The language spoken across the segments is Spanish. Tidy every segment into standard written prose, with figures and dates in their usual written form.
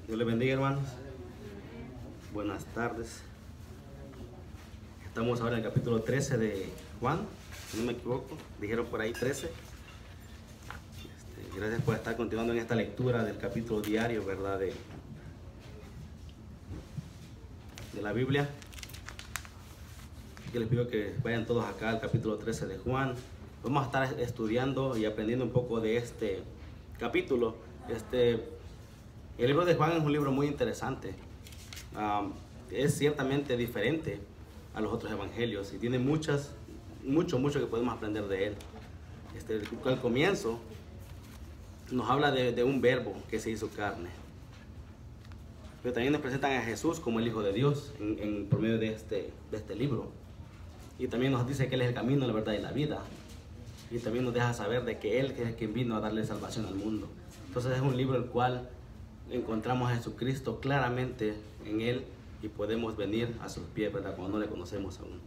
Dios les bendiga, hermanos. Buenas tardes. Estamos ahora en el capítulo 13 de Juan, si no me equivoco. Dijeron por ahí 13. Gracias por estar continuando en esta lectura del capítulo diario, ¿verdad? De la Biblia. Que les pido que vayan todos acá al capítulo 13 de Juan. Vamos a estar estudiando y aprendiendo un poco de este capítulo. El libro de Juan es un libro muy interesante. Es ciertamente diferente a los otros evangelios y tiene mucho que podemos aprender de él. Al comienzo nos habla de un verbo que se hizo carne, pero también nos presentan a Jesús como el Hijo de Dios por medio de este libro, y también nos dice que Él es el camino, la verdad y la vida, y también nos deja saber de que Él es quien vino a darle salvación al mundo. Entonces es un libro el cual encontramos a Jesucristo claramente en Él y podemos venir a sus pies, ¿verdad?, cuando no le conocemos aún.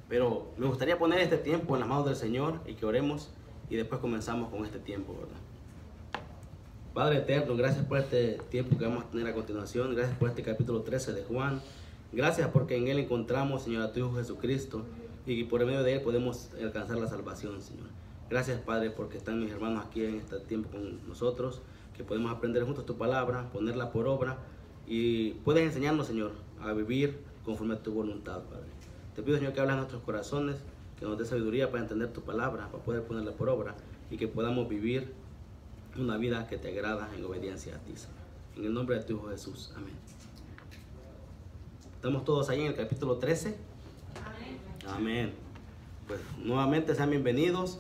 Pero me gustaría poner este tiempo en las manos del Señor y que oremos y después comenzamos con este tiempo, ¿verdad? Padre eterno, gracias por este tiempo que vamos a tener a continuación. Gracias por este capítulo 13 de Juan. Gracias porque en Él encontramos, Señor, a tu Hijo Jesucristo y por medio de Él podemos alcanzar la salvación, Señor. Gracias, Padre, porque están mis hermanos aquí en este tiempo con nosotros, que podemos aprender juntos tu palabra, ponerla por obra y puedes enseñarnos, Señor, a vivir conforme a tu voluntad, Padre. Te pido, Señor, que hables a nuestros corazones, que nos dé sabiduría para entender tu palabra, para poder ponerla por obra y que podamos vivir una vida que te agrada en obediencia a ti, Señor. En el nombre de tu Hijo Jesús. Amén. Estamos todos ahí en el capítulo 13. Amén. Amén. Pues nuevamente sean bienvenidos.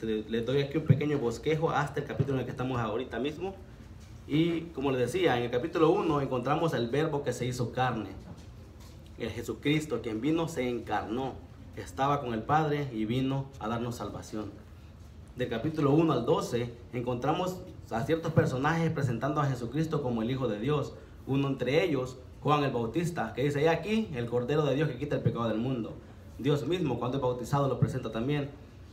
Les doy aquí un pequeño bosquejo hasta el capítulo en el que estamos ahorita mismo. Y como les decía, en el capítulo 1 encontramos el verbo que se hizo carne. El Jesucristo, quien vino, se encarnó. Estaba con el Padre y vino a darnos salvación. Del capítulo 1 al 12 encontramos a ciertos personajes presentando a Jesucristo como el Hijo de Dios. Uno entre ellos, Juan el Bautista, que dice: "He aquí el Cordero de Dios que quita el pecado del mundo". Dios mismo, cuando es bautizado, lo presenta también.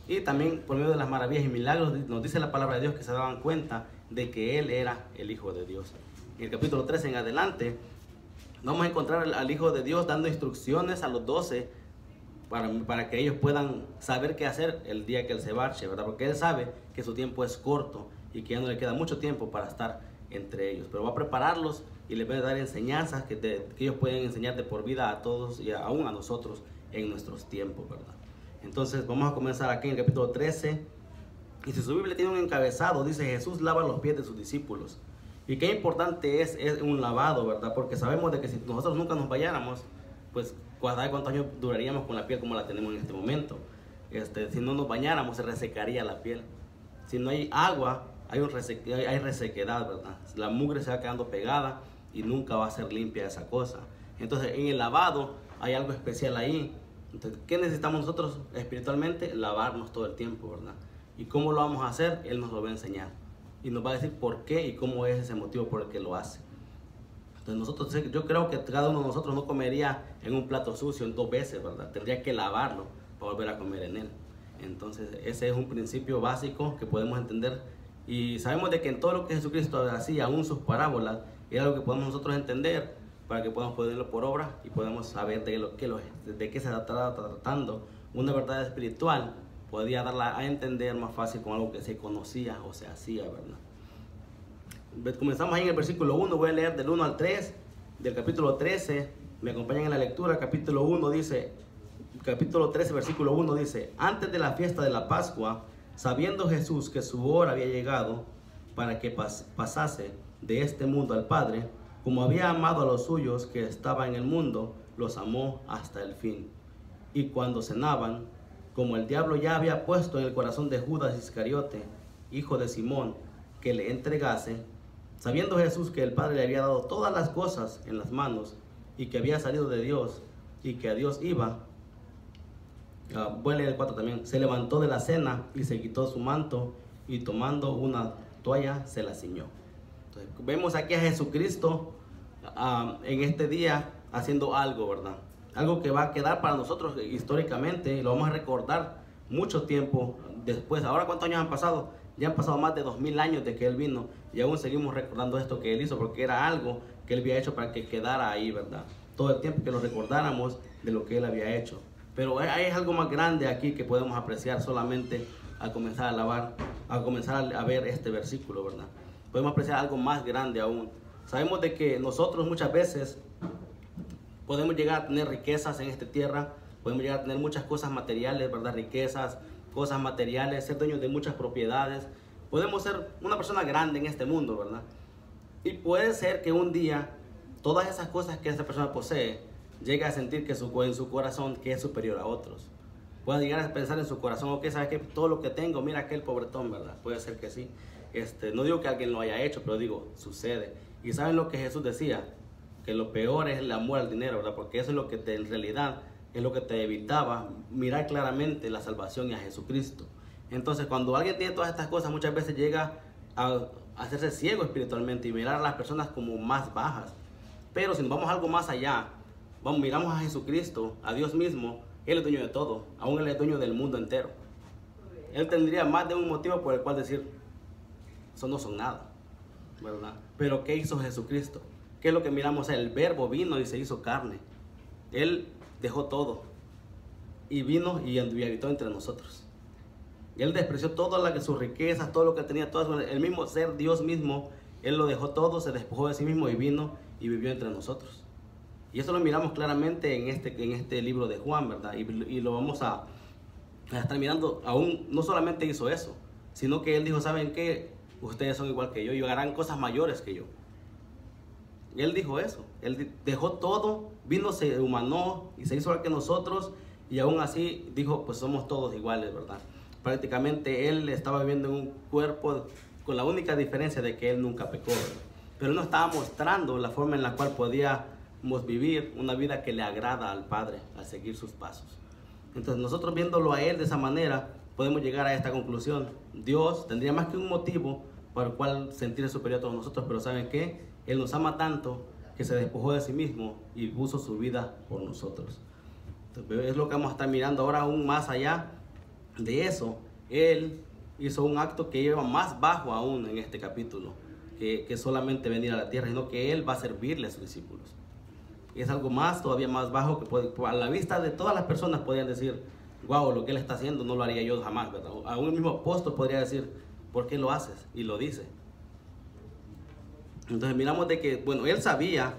Y también por medio de las maravillas y milagros nos dice la palabra de Dios que se daban cuenta de que Él era el Hijo de Dios. En el capítulo 13 en adelante vamos a encontrar al Hijo de Dios dando instrucciones a los 12 para que ellos puedan saber qué hacer el día que Él se marche, ¿verdad? Porque Él sabe que su tiempo es corto y que ya no le queda mucho tiempo para estar entre ellos. Pero va a prepararlos y les va a dar enseñanzas que ellos pueden enseñar de por vida a todos y aún a nosotros en nuestros tiempos, ¿verdad? Entonces vamos a comenzar aquí en el capítulo 13. Y si su Biblia tiene un encabezado, dice: Jesús lava los pies de sus discípulos. Y qué importante es un lavado, ¿verdad? Porque sabemos de que si nosotros nunca nos bañáramos, pues cuántos años duraríamos con la piel como la tenemos en este momento. Si no nos bañáramos, se resecaría la piel. Si no hay agua, hay resequedad, ¿verdad? La mugre se va quedando pegada y nunca va a ser limpia esa cosa. Entonces en el lavado hay algo especial ahí. Entonces, ¿qué necesitamos nosotros espiritualmente? Lavarnos todo el tiempo, ¿verdad? ¿Y cómo lo vamos a hacer? Él nos lo va a enseñar. Y nos va a decir por qué y cómo es ese motivo por el que lo hace. Entonces yo creo que cada uno de nosotros no comería en un plato sucio en 2 veces, ¿verdad? Tendría que lavarlo para volver a comer en él. Entonces ese es un principio básico que podemos entender. Y sabemos de que en todo lo que Jesucristo hacía, aún sus parábolas, era algo que podemos nosotros entender para que podamos ponerlo por obra y podamos saber de qué se está tratando. Una verdad espiritual podía darla a entender más fácil con algo que se conocía o se hacía, ¿verdad? Comenzamos ahí en el versículo 1, voy a leer del 1 al 3 del capítulo 13, me acompañan en la lectura. Capítulo 13, versículo 1 dice: Antes de la fiesta de la Pascua, sabiendo Jesús que su hora había llegado para que pasase de este mundo al Padre, como había amado a los suyos que estaban en el mundo, los amó hasta el fin. Y cuando cenaban, como el diablo ya había puesto en el corazón de Judas Iscariote, hijo de Simón, que le entregase, sabiendo Jesús que el Padre le había dado todas las cosas en las manos y que había salido de Dios y que a Dios iba, voy a leer el 4 también, se levantó de la cena y se quitó su manto y tomando una toalla se la ciñó. Entonces, vemos aquí a Jesucristo en este día haciendo algo, ¿verdad? Algo que va a quedar para nosotros históricamente y lo vamos a recordar mucho tiempo después. Ahora, ¿cuántos años han pasado? Ya han pasado más de 2000 años de que Él vino y aún seguimos recordando esto que Él hizo, porque era algo que Él había hecho para que quedara ahí, ¿verdad? Todo el tiempo que lo recordáramos de lo que Él había hecho. Pero hay algo más grande aquí que podemos apreciar solamente al comenzar a alabar, al comenzar a ver este versículo, ¿verdad? Podemos apreciar algo más grande aún. Sabemos de que nosotros muchas veces podemos llegar a tener riquezas en esta tierra, podemos llegar a tener muchas cosas materiales, ¿verdad? Riquezas, cosas materiales, ser dueños de muchas propiedades. Podemos ser una persona grande en este mundo, ¿verdad? Y puede ser que un día todas esas cosas que esta persona posee llegue a sentir que en su corazón que es superior a otros. Puede llegar a pensar en su corazón, ok, ¿sabes qué? Todo lo que tengo, mira aquel pobretón, ¿verdad? Puede ser que sí. No digo que alguien lo haya hecho, pero digo, sucede. Y ¿saben lo que Jesús decía? Que lo peor es el amor al dinero, ¿verdad? Porque eso es lo que en realidad es lo que te evitaba mirar claramente la salvación y a Jesucristo. Entonces, cuando alguien tiene todas estas cosas, muchas veces llega a hacerse ciego espiritualmente y mirar a las personas como más bajas. Pero si nos vamos algo más allá, miramos a Jesucristo, a Dios mismo, Él es dueño de todo, aún Él es dueño del mundo entero. Él tendría más de un motivo por el cual decir, eso no son nada, ¿verdad? Pero ¿qué hizo Jesucristo? ¿Qué es lo que miramos? El Verbo vino y se hizo carne. Él dejó todo y vino y habitó entre nosotros. Y Él despreció todas sus riquezas, todo lo que tenía, todo el mismo ser, Dios mismo. Él lo dejó todo, se despojó de sí mismo y vino y vivió entre nosotros. Y eso lo miramos claramente en este libro de Juan, ¿verdad? Y lo vamos a estar mirando. Aún no solamente hizo eso, sino que Él dijo, ¿saben qué? Ustedes son igual que yo y harán cosas mayores que yo. Y Él dijo eso. Él dejó todo, vino, se humanó y se hizo igual que nosotros. Y aún así dijo, pues somos todos iguales, ¿verdad? Prácticamente Él estaba viviendo en un cuerpo con la única diferencia de que Él nunca pecó, ¿verdad? Pero Él nos estaba mostrando la forma en la cual podíamos vivir una vida que le agrada al Padre al seguir sus pasos. Entonces nosotros viéndolo a Él de esa manera podemos llegar a esta conclusión. Dios tendría más que un motivo por el cual sentirse superior a todos nosotros, pero ¿saben qué? Él nos ama tanto que se despojó de sí mismo y puso su vida por nosotros. Entonces, es lo que vamos a estar mirando ahora aún más allá de eso. Él hizo un acto que lleva más bajo aún en este capítulo, que solamente venir a la tierra, sino que Él va a servirle a sus discípulos. Y es algo más, todavía más bajo, que a la vista de todas las personas podrían decir, wow, lo que Él está haciendo no lo haría yo jamás, ¿verdad? Aún el mismo apóstol podría decir, ¿por qué lo haces? Y lo dice. Entonces miramos de que, bueno, Él sabía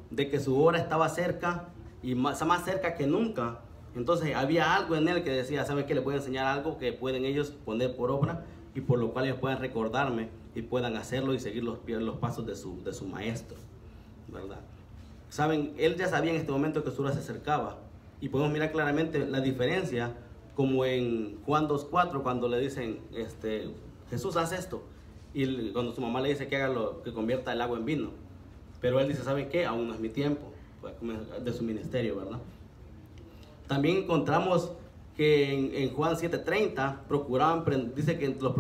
de que su hora estaba cerca y más cerca que nunca. Entonces había algo en Él que decía, ¿saben qué? Les voy a enseñar algo que pueden ellos poner por obra y por lo cual ellos puedan recordarme y puedan hacerlo y seguir los pasos de su maestro, ¿verdad? Saben, Él ya sabía en este momento que su hora se acercaba y podemos mirar claramente la diferencia, como en Juan 2:4 cuando le dicen, Jesús, haz esto, y cuando su mamá le dice que haga que convierta el agua en vino, pero Él dice, ¿saben qué? Aún no es mi tiempo, de su ministerio, ¿verdad? También encontramos que en Juan 7:30 dice que los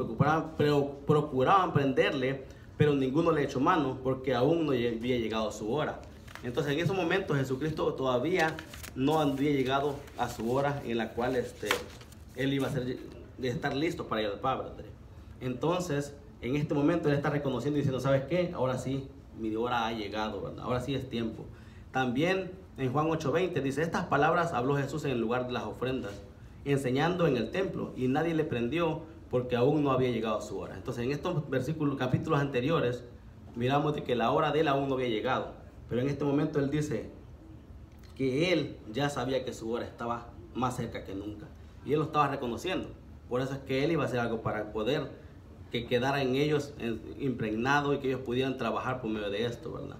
procuraban prenderle, pero ninguno le echó mano porque aún no había llegado su hora. Entonces en esos momentos Jesucristo todavía no había llegado a su hora en la cual Él iba a estar listo para ir al Padre. Entonces en este momento Él está reconociendo y diciendo, ¿sabes qué? Ahora sí, mi hora ha llegado, ¿verdad? Ahora sí es tiempo. También en Juan 8:20 dice, estas palabras habló Jesús en el lugar de las ofrendas, enseñando en el templo, y nadie le prendió porque aún no había llegado su hora. Entonces en estos capítulos anteriores miramos de que la hora de Él aún no había llegado, pero en este momento Él dice que Él ya sabía que su hora estaba más cerca que nunca y Él lo estaba reconociendo. Por eso es que Él iba a hacer algo para poder que quedara en ellos impregnado y que ellos pudieran trabajar por medio de esto, ¿verdad?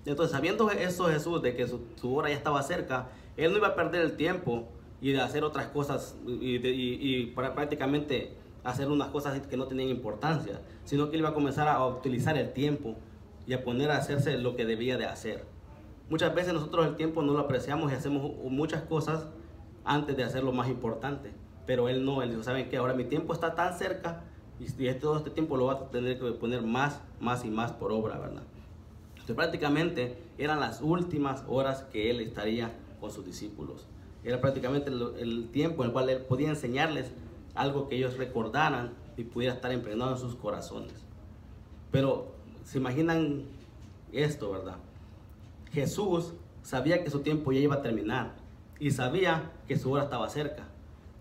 Entonces, sabiendo eso Jesús, de que su hora ya estaba cerca, Él no iba a perder el tiempo y de hacer otras cosas y para prácticamente hacer unas cosas que no tenían importancia, sino que Él iba a comenzar a utilizar el tiempo y a poner a hacerse lo que debía de hacer. Muchas veces nosotros el tiempo no lo apreciamos y hacemos muchas cosas antes de hacer lo más importante, pero Él no. Él dijo, ¿saben qué? Ahora mi tiempo está tan cerca y todo este tiempo lo va a tener que poner más y más por obra, ¿verdad? Entonces prácticamente eran las últimas horas que Él estaría con sus discípulos. Era prácticamente el tiempo en el cual Él podía enseñarles algo que ellos recordaran y pudiera estar impregnado en sus corazones. Pero se imaginan esto, ¿verdad? Jesús sabía que su tiempo ya iba a terminar y sabía que su hora estaba cerca.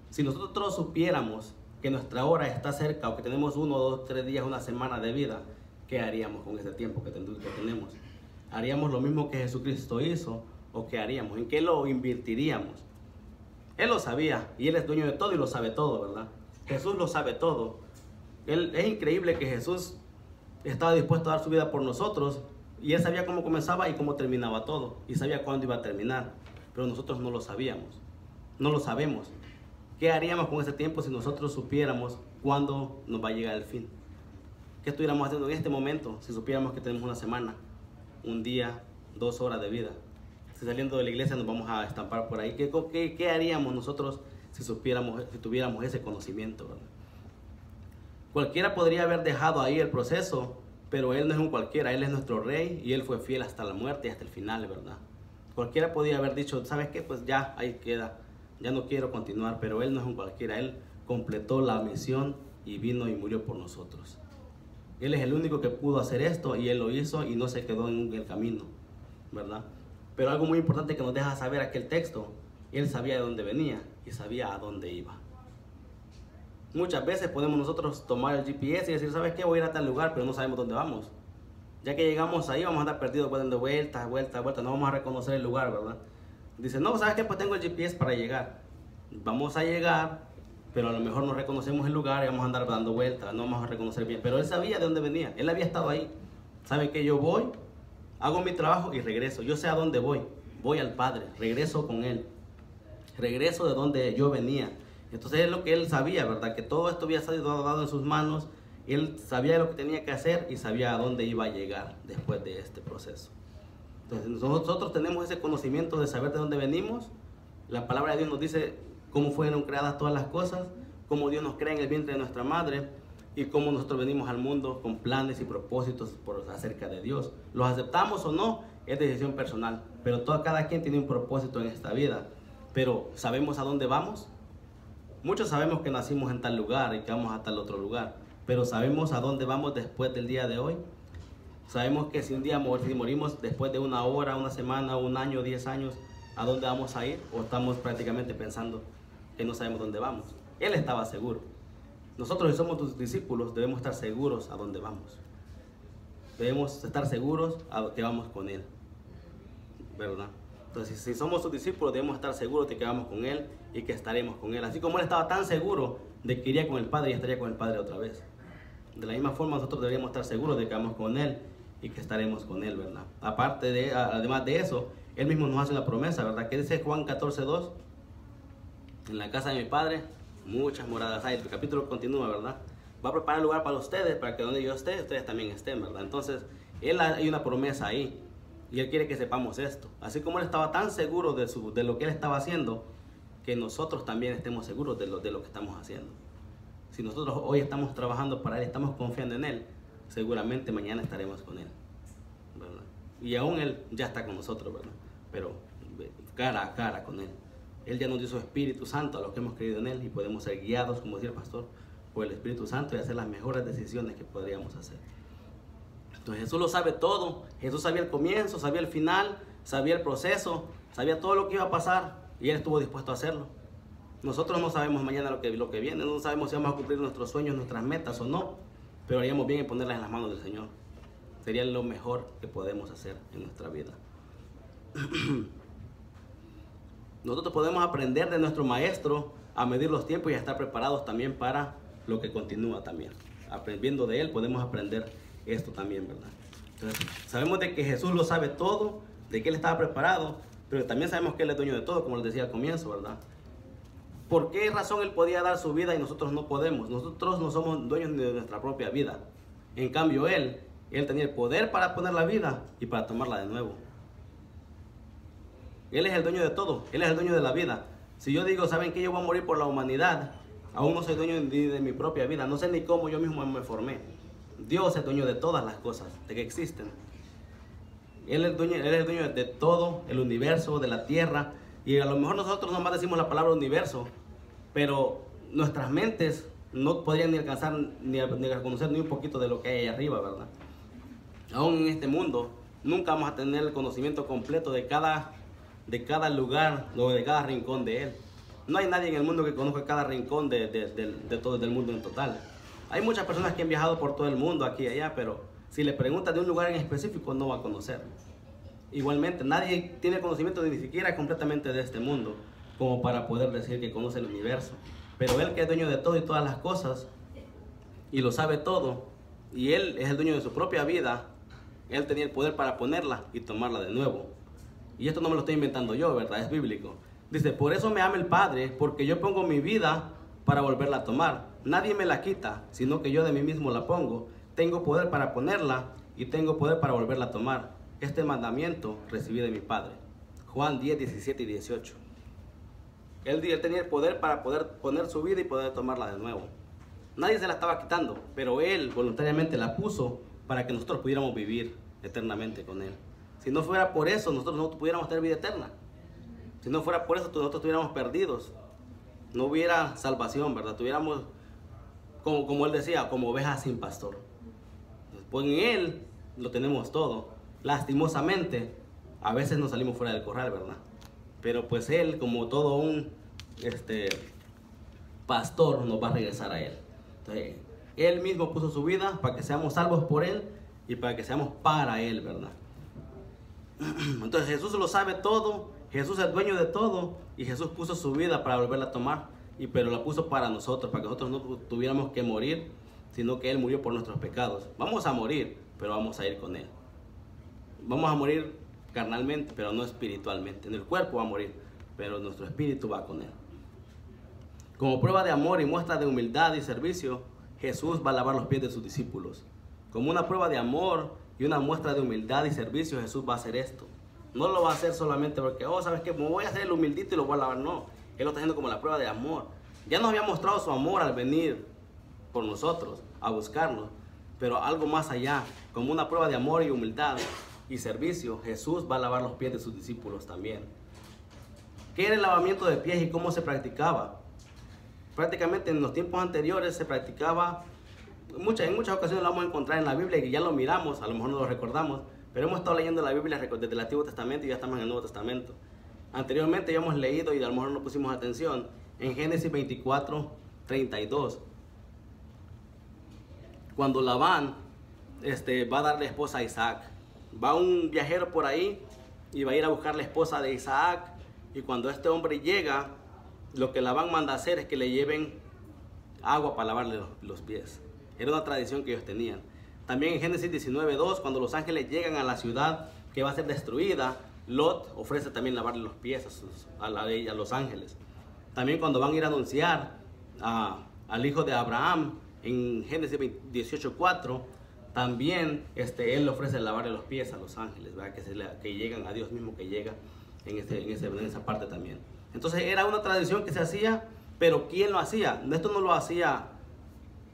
Si nosotros supiéramos que nuestra hora está cerca o que tenemos 1, 2, 3 días, una semana de vida, ¿qué haríamos con ese tiempo que tenemos? ¿Haríamos lo mismo que Jesucristo hizo o qué haríamos? ¿En qué lo invertiríamos? Él lo sabía y Él es dueño de todo y lo sabe todo, ¿verdad? Jesús lo sabe todo. Es increíble que Jesús estaba dispuesto a dar su vida por nosotros y Él sabía cómo comenzaba y cómo terminaba todo y sabía cuándo iba a terminar, pero nosotros no lo sabíamos, no lo sabemos. ¿Qué haríamos con ese tiempo si nosotros supiéramos cuándo nos va a llegar el fin? ¿Qué estuviéramos haciendo en este momento si supiéramos que tenemos una semana, un día, 2 horas de vida? Si saliendo de la iglesia nos vamos a estampar por ahí, ¿qué haríamos nosotros si tuviéramos ese conocimiento, ¿verdad? Cualquiera podría haber dejado ahí el proceso, pero Él no es un cualquiera, Él es nuestro Rey y Él fue fiel hasta la muerte y hasta el final, ¿verdad? Cualquiera podría haber dicho, ¿sabes qué? Pues ya, ahí queda, ya no quiero continuar, pero Él no es un cualquiera, Él completó la misión y vino y murió por nosotros. Él es el único que pudo hacer esto y Él lo hizo y no se quedó en el camino, ¿verdad? Pero algo muy importante que nos deja saber aquel texto, Él sabía de dónde venía y sabía a dónde iba. Muchas veces podemos nosotros tomar el GPS y decir, ¿sabes qué? Voy a ir a tal lugar, pero no sabemos dónde vamos. Ya que llegamos ahí, vamos a andar perdidos, dando vueltas, no vamos a reconocer el lugar, ¿verdad? Dice, no, ¿sabes qué? Pues tengo el GPS para llegar. Vamos a llegar, pero a lo mejor no reconocemos el lugar y vamos a andar dando vueltas, no vamos a reconocer bien. Pero Él sabía de dónde venía, Él había estado ahí. ¿Sabe qué? Yo voy, hago mi trabajo y regreso. Yo sé a dónde voy al Padre, regreso con Él. Regreso de donde yo venía. Entonces es lo que Él sabía, ¿verdad? Que todo esto había sido dado en sus manos. Él sabía lo que tenía que hacer y sabía a dónde iba a llegar después de este proceso. Entonces nosotros tenemos ese conocimiento de saber de dónde venimos. La palabra de Dios nos dice cómo fueron creadas todas las cosas, cómo Dios nos crea en el vientre de nuestra madre y cómo nosotros venimos al mundo con planes y propósitos acerca de Dios. ¿Los aceptamos o no? Es decisión personal, pero cada quien tiene un propósito en esta vida. Pero ¿sabemos a dónde vamos? Muchos sabemos que nacimos en tal lugar y que vamos a tal otro lugar, pero ¿sabemos a dónde vamos después del día de hoy? Sabemos que si un día morimos después de 1 hora, 1 semana, 1 año, 10 años, ¿a dónde vamos a ir? ¿O estamos prácticamente pensando que no sabemos dónde vamos? Él estaba seguro. Nosotros, si somos tus discípulos, debemos estar seguros a dónde vamos. Debemos estar seguros a que vamos con Él, ¿verdad? Entonces, si somos sus discípulos, debemos estar seguros de que vamos con Él y que estaremos con Él. Así como Él estaba tan seguro de que iría con el Padre y estaría con el Padre otra vez. De la misma forma, nosotros deberíamos estar seguros de que vamos con Él y que estaremos con Él, ¿verdad? Además de eso, Él mismo nos hace una promesa, ¿verdad? Que dice Juan 14:2, en la casa de mi Padre muchas moradas hay. El capítulo continúa, ¿verdad? Va a preparar lugar para ustedes, para que donde yo esté, ustedes también estén, ¿verdad? Entonces, hay una promesa ahí. Y Él quiere que sepamos esto. Así como Él estaba tan seguro de lo que Él estaba haciendo, que nosotros también estemos seguros de lo que estamos haciendo. Si nosotros hoy estamos trabajando para Él, estamos confiando en Él, seguramente mañana estaremos con Él, ¿verdad? Y aún Él ya está con nosotros, ¿verdad? Pero cara a cara con Él. Él ya nos dio su Espíritu Santo a los que hemos creído en Él y podemos ser guiados, como decía el pastor, por el Espíritu Santo y hacer las mejores decisiones que podríamos hacer. Entonces Jesús lo sabe todo. Jesús sabía el comienzo, sabía el final, sabía el proceso, sabía todo lo que iba a pasar y Él estuvo dispuesto a hacerlo. Nosotros no sabemos mañana lo que viene, no sabemos si vamos a cumplir nuestros sueños, nuestras metas o no, pero haríamos bien en ponerlas en las manos del Señor. Sería lo mejor que podemos hacer en nuestra vida. Nosotros podemos aprender de nuestro Maestro a medir los tiempos y a estar preparados también para lo que continúa también. Aprendiendo de Él podemos aprender esto también, ¿verdad? Entonces, sabemos de que Jesús lo sabe todo, de que Él estaba preparado, pero también sabemos que Él es dueño de todo, como les decía al comienzo, ¿verdad? ¿Por qué razón Él podía dar su vida y nosotros no podemos? Nosotros no somos dueños de nuestra propia vida. En cambio, Él tenía el poder para poner la vida y para tomarla de nuevo. Él es el dueño de todo, Él es el dueño de la vida. Si yo digo, ¿saben qué? Yo voy a morir por la humanidad, aún no soy dueño de mi propia vida, no sé ni cómo yo mismo me formé. Dios es dueño de todas las cosas, de que existen. Él es el dueño de todo, el universo, de la tierra. Y a lo mejor nosotros nomás decimos la palabra universo, pero nuestras mentes no podrían ni alcanzar ni a conocer ni un poquito de lo que hay ahí arriba, ¿verdad? Aún en este mundo nunca vamos a tener el conocimiento completo de cada lugar o de cada rincón de él. No hay nadie en el mundo que conozca cada rincón de todo el mundo en total. Hay muchas personas que han viajado por todo el mundo, aquí y allá, pero si le preguntas de un lugar en específico no va a conocer. Igualmente, nadie tiene conocimiento ni siquiera completamente de este mundo como para poder decir que conoce el universo. Pero Él, que es dueño de todo y todas las cosas, y lo sabe todo, y Él es el dueño de su propia vida, Él tenía el poder para ponerla y tomarla de nuevo. Y esto no me lo estoy inventando yo, ¿verdad? Es bíblico. Dice, por eso me ama el Padre, porque yo pongo mi vida para volverla a tomar. Nadie me la quita, sino que yo de mí mismo la pongo. Tengo poder para ponerla y tengo poder para volverla a tomar. Este mandamiento recibí de mi Padre. Juan 10, 17 y 18. Él tenía el poder para poder poner su vida y poder tomarla de nuevo. Nadie se la estaba quitando, pero Él voluntariamente la puso para que nosotros pudiéramos vivir eternamente con Él. Si no fuera por eso, nosotros no pudiéramos tener vida eterna. Si no fuera por eso, nosotros estuviéramos perdidos. No hubiera salvación, ¿verdad? Tuviéramos, como Él decía, como ovejas sin pastor. Pues en Él lo tenemos todo. Lastimosamente, a veces nos salimos fuera del corral, ¿verdad? Pero pues Él, como todo un pastor, nos va a regresar a Él. Entonces, Él mismo puso su vida para que seamos salvos por Él y para que seamos para Él, ¿verdad? Entonces Jesús lo sabe todo, Jesús es dueño de todo y Jesús puso su vida para volverla a tomar, pero la puso para nosotros, para que nosotros no tuviéramos que morir, sino que Él murió por nuestros pecados. Vamos a morir, pero vamos a ir con Él. Vamos a morir carnalmente, pero no espiritualmente. En el cuerpo va a morir, pero nuestro espíritu va con Él. Como prueba de amor y muestra de humildad y servicio, Jesús va a lavar los pies de sus discípulos. Como una prueba de amor y una muestra de humildad y servicio, Jesús va a hacer esto. No lo va a hacer solamente porque, ¿sabes qué? Me voy a hacer el humildito y lo voy a lavar. No, Él lo está haciendo como la prueba de amor. Ya nos había mostrado su amor al venir por nosotros, a buscarnos. Pero algo más allá, como una prueba de amor y humildad y servicio, Jesús va a lavar los pies de sus discípulos también. ¿Qué era el lavamiento de pies y cómo se practicaba? Prácticamente en los tiempos anteriores se practicaba, en muchas ocasiones lo vamos a encontrar en la Biblia y ya lo miramos, a lo mejor no lo recordamos, pero hemos estado leyendo la Biblia desde el Antiguo Testamento y ya estamos en el Nuevo Testamento. Anteriormente ya hemos leído y a lo mejor no pusimos atención en Génesis 24, 32. Cuando Labán va a darle esposa a Isaac, va un viajero por ahí y va a ir a buscar la esposa de Isaac, y cuando este hombre llega, lo que Labán manda hacer es que le lleven agua para lavarle los pies. Era una tradición que ellos tenían. También en Génesis 19:2, cuando los ángeles llegan a la ciudad que va a ser destruida, Lot ofrece también lavarle los pies a los ángeles. También cuando van a ir a anunciar al hijo de Abraham, en Génesis 18:4, también él le ofrece lavarle los pies a los ángeles, ¿verdad? Que llegan a Dios mismo, que llega en esa parte también. Entonces era una tradición que se hacía, pero ¿quién lo hacía? Esto no lo hacía,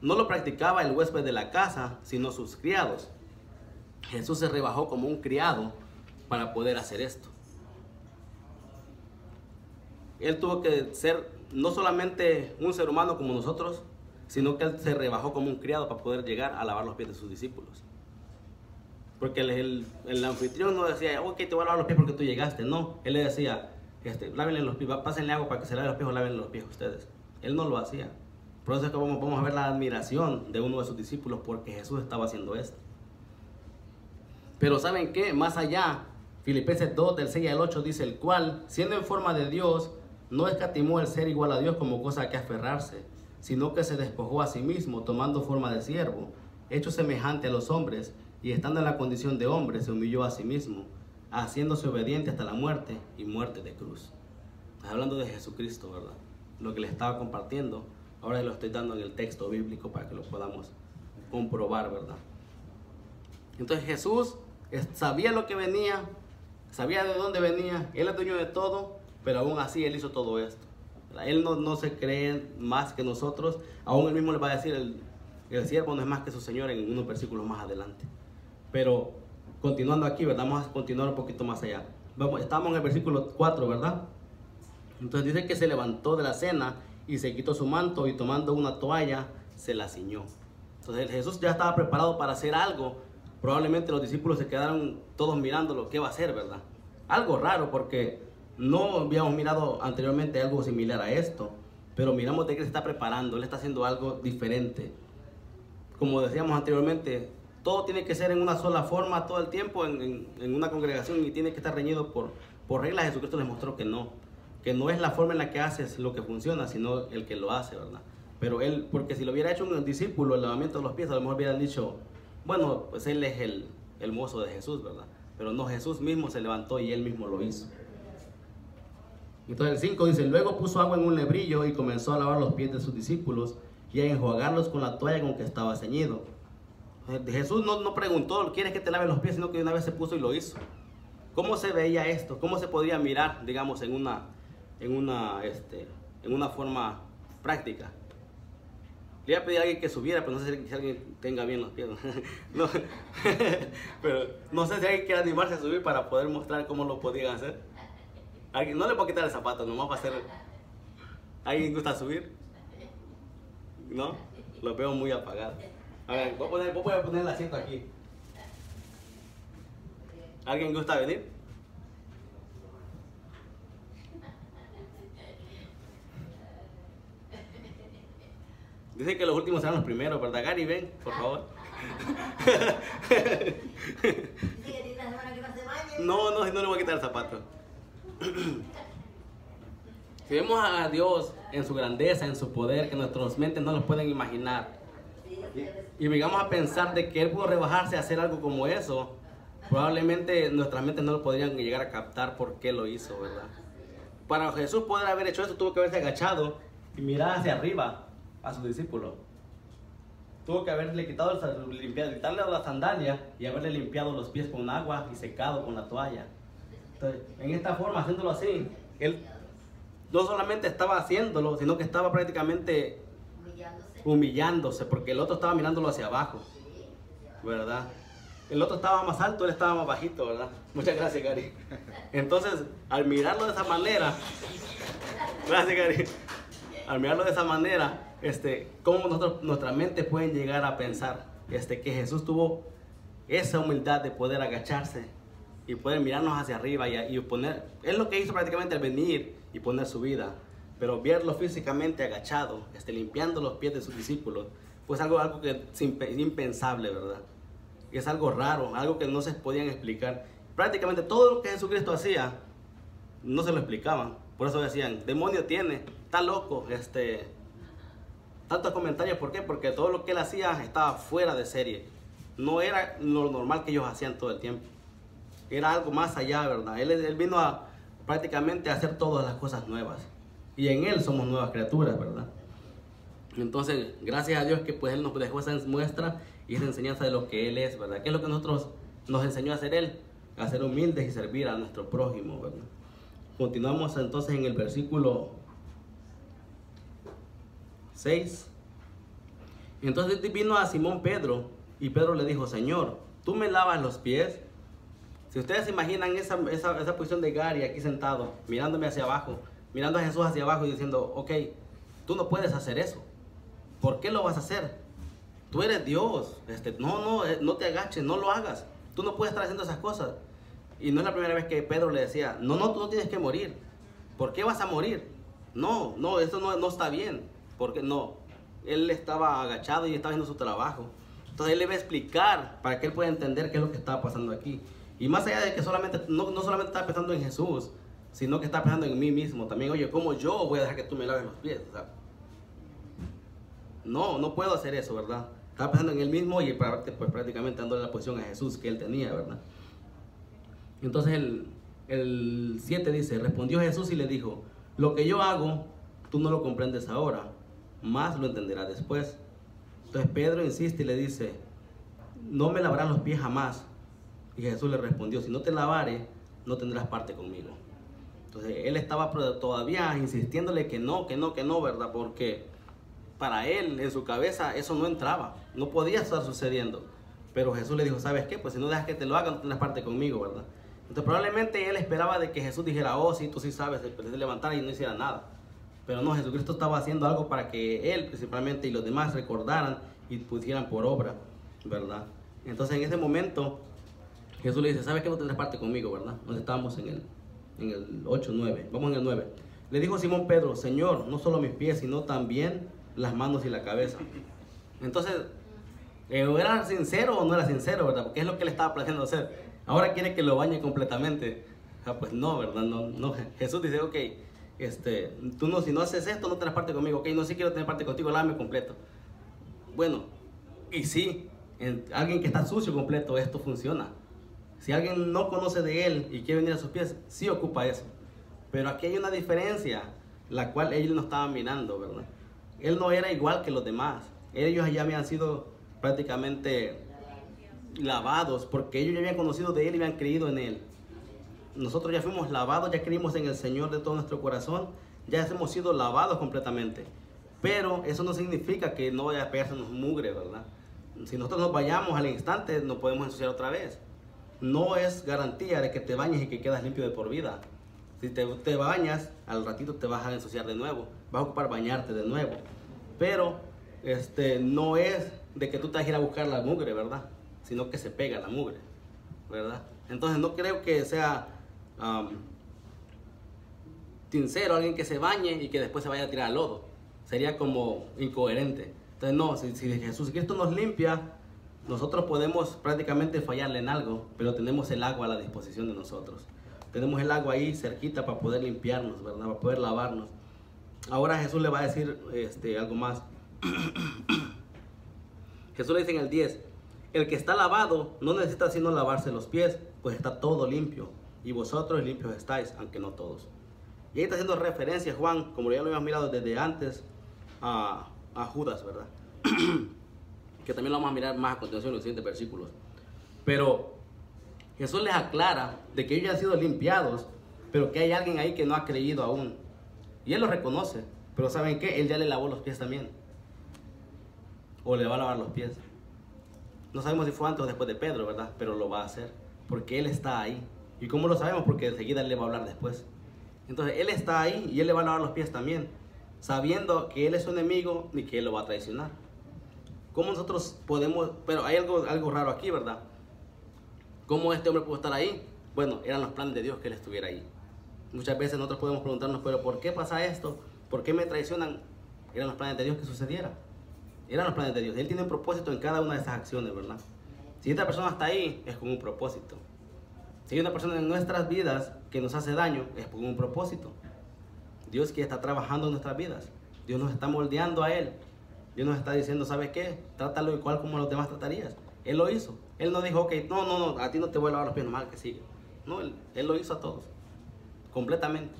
no lo practicaba el huésped de la casa, sino sus criados. Jesús se rebajó como un criado para poder hacer esto. Él tuvo que ser no solamente un ser humano como nosotros, sino que Él se rebajó como un criado para poder llegar a lavar los pies de sus discípulos. Porque el anfitrión no decía, ok, te voy a lavar los pies porque tú llegaste. No, Él le decía, lávenle los pies, pásenle agua para que se lave los pies o lávenle los pies a ustedes. Él no lo hacía. Por eso es que vamos a ver la admiración de uno de sus discípulos, porque Jesús estaba haciendo esto. Pero ¿saben qué? Más allá, Filipenses 2, del 6 al 8 dice, el cual, siendo en forma de Dios, no escatimó el ser igual a Dios como cosa que aferrarse, sino que se despojó a sí mismo, tomando forma de siervo, hecho semejante a los hombres, y estando en la condición de hombre, se humilló a sí mismo, haciéndose obediente hasta la muerte y muerte de cruz. Estás hablando de Jesucristo, ¿verdad? Lo que le estaba compartiendo, ahora lo estoy dando en el texto bíblico para que lo podamos comprobar, ¿verdad? Entonces Jesús sabía lo que venía, sabía de dónde venía, Él es dueño de todo, pero aún así Él hizo todo esto. Él no se cree más que nosotros, aún Él mismo le va a decir, el siervo no es más que su Señor en unos versículos más adelante. Pero continuando aquí, ¿verdad? Vamos a continuar un poquito más allá. Estamos en el versículo 4, ¿verdad? Entonces dice que se levantó de la cena y se quitó su manto y tomando una toalla se la ciñó. Entonces Jesús ya estaba preparado para hacer algo. Probablemente los discípulos se quedaron todos mirando lo que va a hacer, ¿verdad? Algo raro porque no habíamos mirado anteriormente algo similar a esto, pero miramos de que se está preparando, Él está haciendo algo diferente. Como decíamos anteriormente, todo tiene que ser en una sola forma todo el tiempo en una congregación y tiene que estar reñido por reglas. Jesucristo les mostró que no es la forma en la que haces lo que funciona, sino el que lo hace, ¿verdad? Pero Él, porque si lo hubiera hecho un discípulo, el lavamiento de los pies, a lo mejor hubieran dicho, bueno, pues Él es el mozo de Jesús, ¿verdad? Pero no, Jesús mismo se levantó y Él mismo lo hizo. Entonces el 5 dice, luego puso agua en un lebrillo y comenzó a lavar los pies de sus discípulos y a enjuagarlos con la toalla con que estaba ceñido. Jesús no preguntó, ¿quieres que te lave los pies? Sino que de una vez se puso y lo hizo. ¿Cómo se veía esto? ¿Cómo se podía mirar, digamos, en una forma práctica? Le iba a pedir a alguien que subiera, pero no sé si alguien tenga bien los pies. No, pero no sé si alguien quiere animarse a subir para poder mostrar cómo lo podían hacer. ¿Alguien? No le puedo quitar el zapato, nomás va a hacer. ¿Alguien gusta subir? ¿No? Lo veo muy apagado. A ver, voy a poner el asiento aquí. ¿Alguien gusta venir? Dicen que los últimos serán los primeros, ¿verdad, Gary? Ven, por favor. No le voy a quitar el zapato. Si vemos a Dios en su grandeza, en su poder, que nuestras mentes no lo pueden imaginar, y llegamos a pensar de que Él pudo rebajarse a hacer algo como eso, probablemente nuestras mentes no lo podrían llegar a captar por qué lo hizo, ¿verdad? Para Jesús poder haber hecho eso, tuvo que haberse agachado y mirar hacia arriba a sus discípulos. Tuvo que haberle quitarle la sandalia y haberle limpiado los pies con agua y secado con la toalla. Entonces, en esta forma, haciéndolo así, Él no solamente estaba haciéndolo, sino que estaba prácticamente humillándose, porque el otro estaba mirándolo hacia abajo, ¿verdad? El otro estaba más alto, él estaba más bajito, ¿verdad? Muchas gracias, Gary. Entonces, al mirarlo de esa manera, gracias, Gary. Al mirarlo de esa manera, cómo nuestra mente puede llegar a pensar que Jesús tuvo esa humildad de poder agacharse y poder mirarnos hacia arriba y poner, es lo que hizo prácticamente al venir y poner su vida, pero verlo físicamente agachado, limpiando los pies de sus discípulos, pues algo que es impensable, ¿verdad? Y es algo raro, algo que no se podían explicar. Prácticamente todo lo que Jesucristo hacía, no se lo explicaban. Por eso decían, demonio tiene, está loco, tantos comentarios. ¿Por qué? Porque todo lo que él hacía estaba fuera de serie. No era lo normal que ellos hacían todo el tiempo. Era algo más allá, ¿verdad? Él vino a prácticamente a hacer todas las cosas nuevas. Y en Él somos nuevas criaturas, ¿verdad? Entonces, gracias a Dios que pues Él nos dejó esa muestra y esa enseñanza de lo que Él es, ¿verdad? ¿Qué es lo que nosotros nos enseñó a hacer Él? A ser humildes y servir a nuestro prójimo, ¿verdad? Continuamos entonces en el versículo 6. Entonces vino a Simón Pedro y Pedro le dijo, Señor, ¿tú me lavas los pies? Si ustedes se imaginan esa posición de Gary aquí sentado, mirándome hacia abajo, mirando a Jesús hacia abajo y diciendo, ok, tú no puedes hacer eso. ¿Por qué lo vas a hacer? Tú eres Dios. No te agaches, no lo hagas. Tú no puedes estar haciendo esas cosas. Y no es la primera vez que Pedro le decía, tú no tienes que morir. ¿Por qué vas a morir? No, eso no está bien. Porque no, él estaba agachado y estaba haciendo su trabajo. Entonces él le va a explicar para que él pueda entender qué es lo que estaba pasando aquí. Y más allá de que no solamente estaba pensando en Jesús, sino que estaba pensando en mí mismo. También, oye, ¿cómo yo voy a dejar que tú me laves los pies? O sea, no puedo hacer eso, ¿verdad? Estaba pensando en él mismo y pues, prácticamente dándole la posición a Jesús que él tenía, ¿verdad? Entonces el 7 dice, respondió Jesús y le dijo, lo que yo hago, tú no lo comprendes ahora, más lo entenderás después. Entonces Pedro insiste y le dice, no me lavarás los pies jamás. Y Jesús le respondió, si no te lavare, no tendrás parte conmigo. Entonces él estaba todavía insistiéndole que no, ¿verdad? Porque para él, en su cabeza, eso no entraba, no podía estar sucediendo. Pero Jesús le dijo, ¿sabes qué? Pues si no dejas que te lo hagan, no tendrás parte conmigo, ¿verdad? Entonces probablemente él esperaba de que Jesús dijera, oh, sí, tú sí sabes, se levantara y no hiciera nada. Pero no, Jesucristo estaba haciendo algo para que él principalmente y los demás recordaran y pusieran por obra, ¿verdad? Entonces en ese momento Jesús le dice, ¿sabes qué? No tendrás parte conmigo, ¿verdad? Donde estábamos en el 8, 9, vamos en el 9. Le dijo Simón Pedro, Señor, no solo mis pies, sino también las manos y la cabeza. Entonces, ¿era sincero o no era sincero, verdad? Porque es lo que le estaba planeando hacer. Ahora quiere que lo bañe completamente. Pues no, ¿verdad? No. Jesús dice, ok, tú no, si no haces esto, no tienes parte conmigo. Ok, no, si quiero tener parte contigo, lávame completo. Bueno, y sí, alguien que está sucio completo, esto funciona. Si alguien no conoce de él y quiere venir a sus pies, sí ocupa eso. Pero aquí hay una diferencia, la cual ellos no estaban mirando, ¿verdad? Él no era igual que los demás. Ellos ya habían sido prácticamente lavados, porque ellos ya habían conocido de él y habían creído en él. Nosotros ya fuimos lavados, ya creímos en el Señor de todo nuestro corazón, ya hemos sido lavados completamente. Pero eso no significa que no vaya a pegarnos mugre, ¿verdad? Si nosotros nos vayamos al instante, nos podemos ensuciar otra vez. No es garantía de que te bañes y que quedas limpio de por vida. Si te bañas, al ratito te vas a ensuciar de nuevo, vas a ocupar bañarte de nuevo. Pero no es de que tú te vas a ir a buscar la mugre, ¿verdad? Sino que se pega la mugre, ¿verdad? Entonces no creo que sea sincero alguien que se bañe y que después se vaya a tirar al lodo. Sería como incoherente. Entonces no, si Jesucristo nos limpia, nosotros podemos prácticamente fallarle en algo, pero tenemos el agua a la disposición de nosotros. Tenemos el agua ahí cerquita para poder limpiarnos, ¿verdad? Para poder lavarnos. Ahora Jesús le va a decir algo más. Jesús le dice en el 10, el que está lavado no necesita sino lavarse los pies, pues está todo limpio. Y vosotros limpios estáis, aunque no todos. Y ahí está haciendo referencia Juan, como ya lo habíamos mirado desde antes, a Judas, ¿verdad? Que también lo vamos a mirar más a continuación en los siguientes versículos. Pero Jesús les aclara de que ellos ya han sido limpiados, pero que hay alguien ahí que no ha creído aún. Y él lo reconoce, pero ¿saben qué? Él ya le lavó los pies también. O le va a lavar los pies. No sabemos si fue antes o después de Pedro, ¿verdad? Pero lo va a hacer, porque él está ahí. ¿Y cómo lo sabemos? Porque enseguida él le va a hablar después. Entonces él está ahí y él le va a lavar los pies también, sabiendo que él es su enemigo y que él lo va a traicionar. ¿Cómo nosotros podemos? Pero hay algo raro aquí, ¿verdad? ¿Cómo este hombre pudo estar ahí? Bueno, eran los planes de Dios que él estuviera ahí. Muchas veces nosotros podemos preguntarnos, pero ¿por qué pasa esto? ¿Por qué me traicionan? Eran los planes de Dios que sucediera. Eran los planes de Dios. Él tiene un propósito en cada una de esas acciones, ¿verdad? Si esta persona está ahí, es con un propósito. Si hay una persona en nuestras vidas que nos hace daño, es con un propósito. Dios que está trabajando en nuestras vidas. Dios nos está moldeando a Él. Dios nos está diciendo, ¿sabes qué? Trátalo igual como los demás tratarías. Él lo hizo. Él no dijo, ok, no, a ti no te voy a lavar los pies, nomás que sigue. No, él lo hizo a todos. Completamente.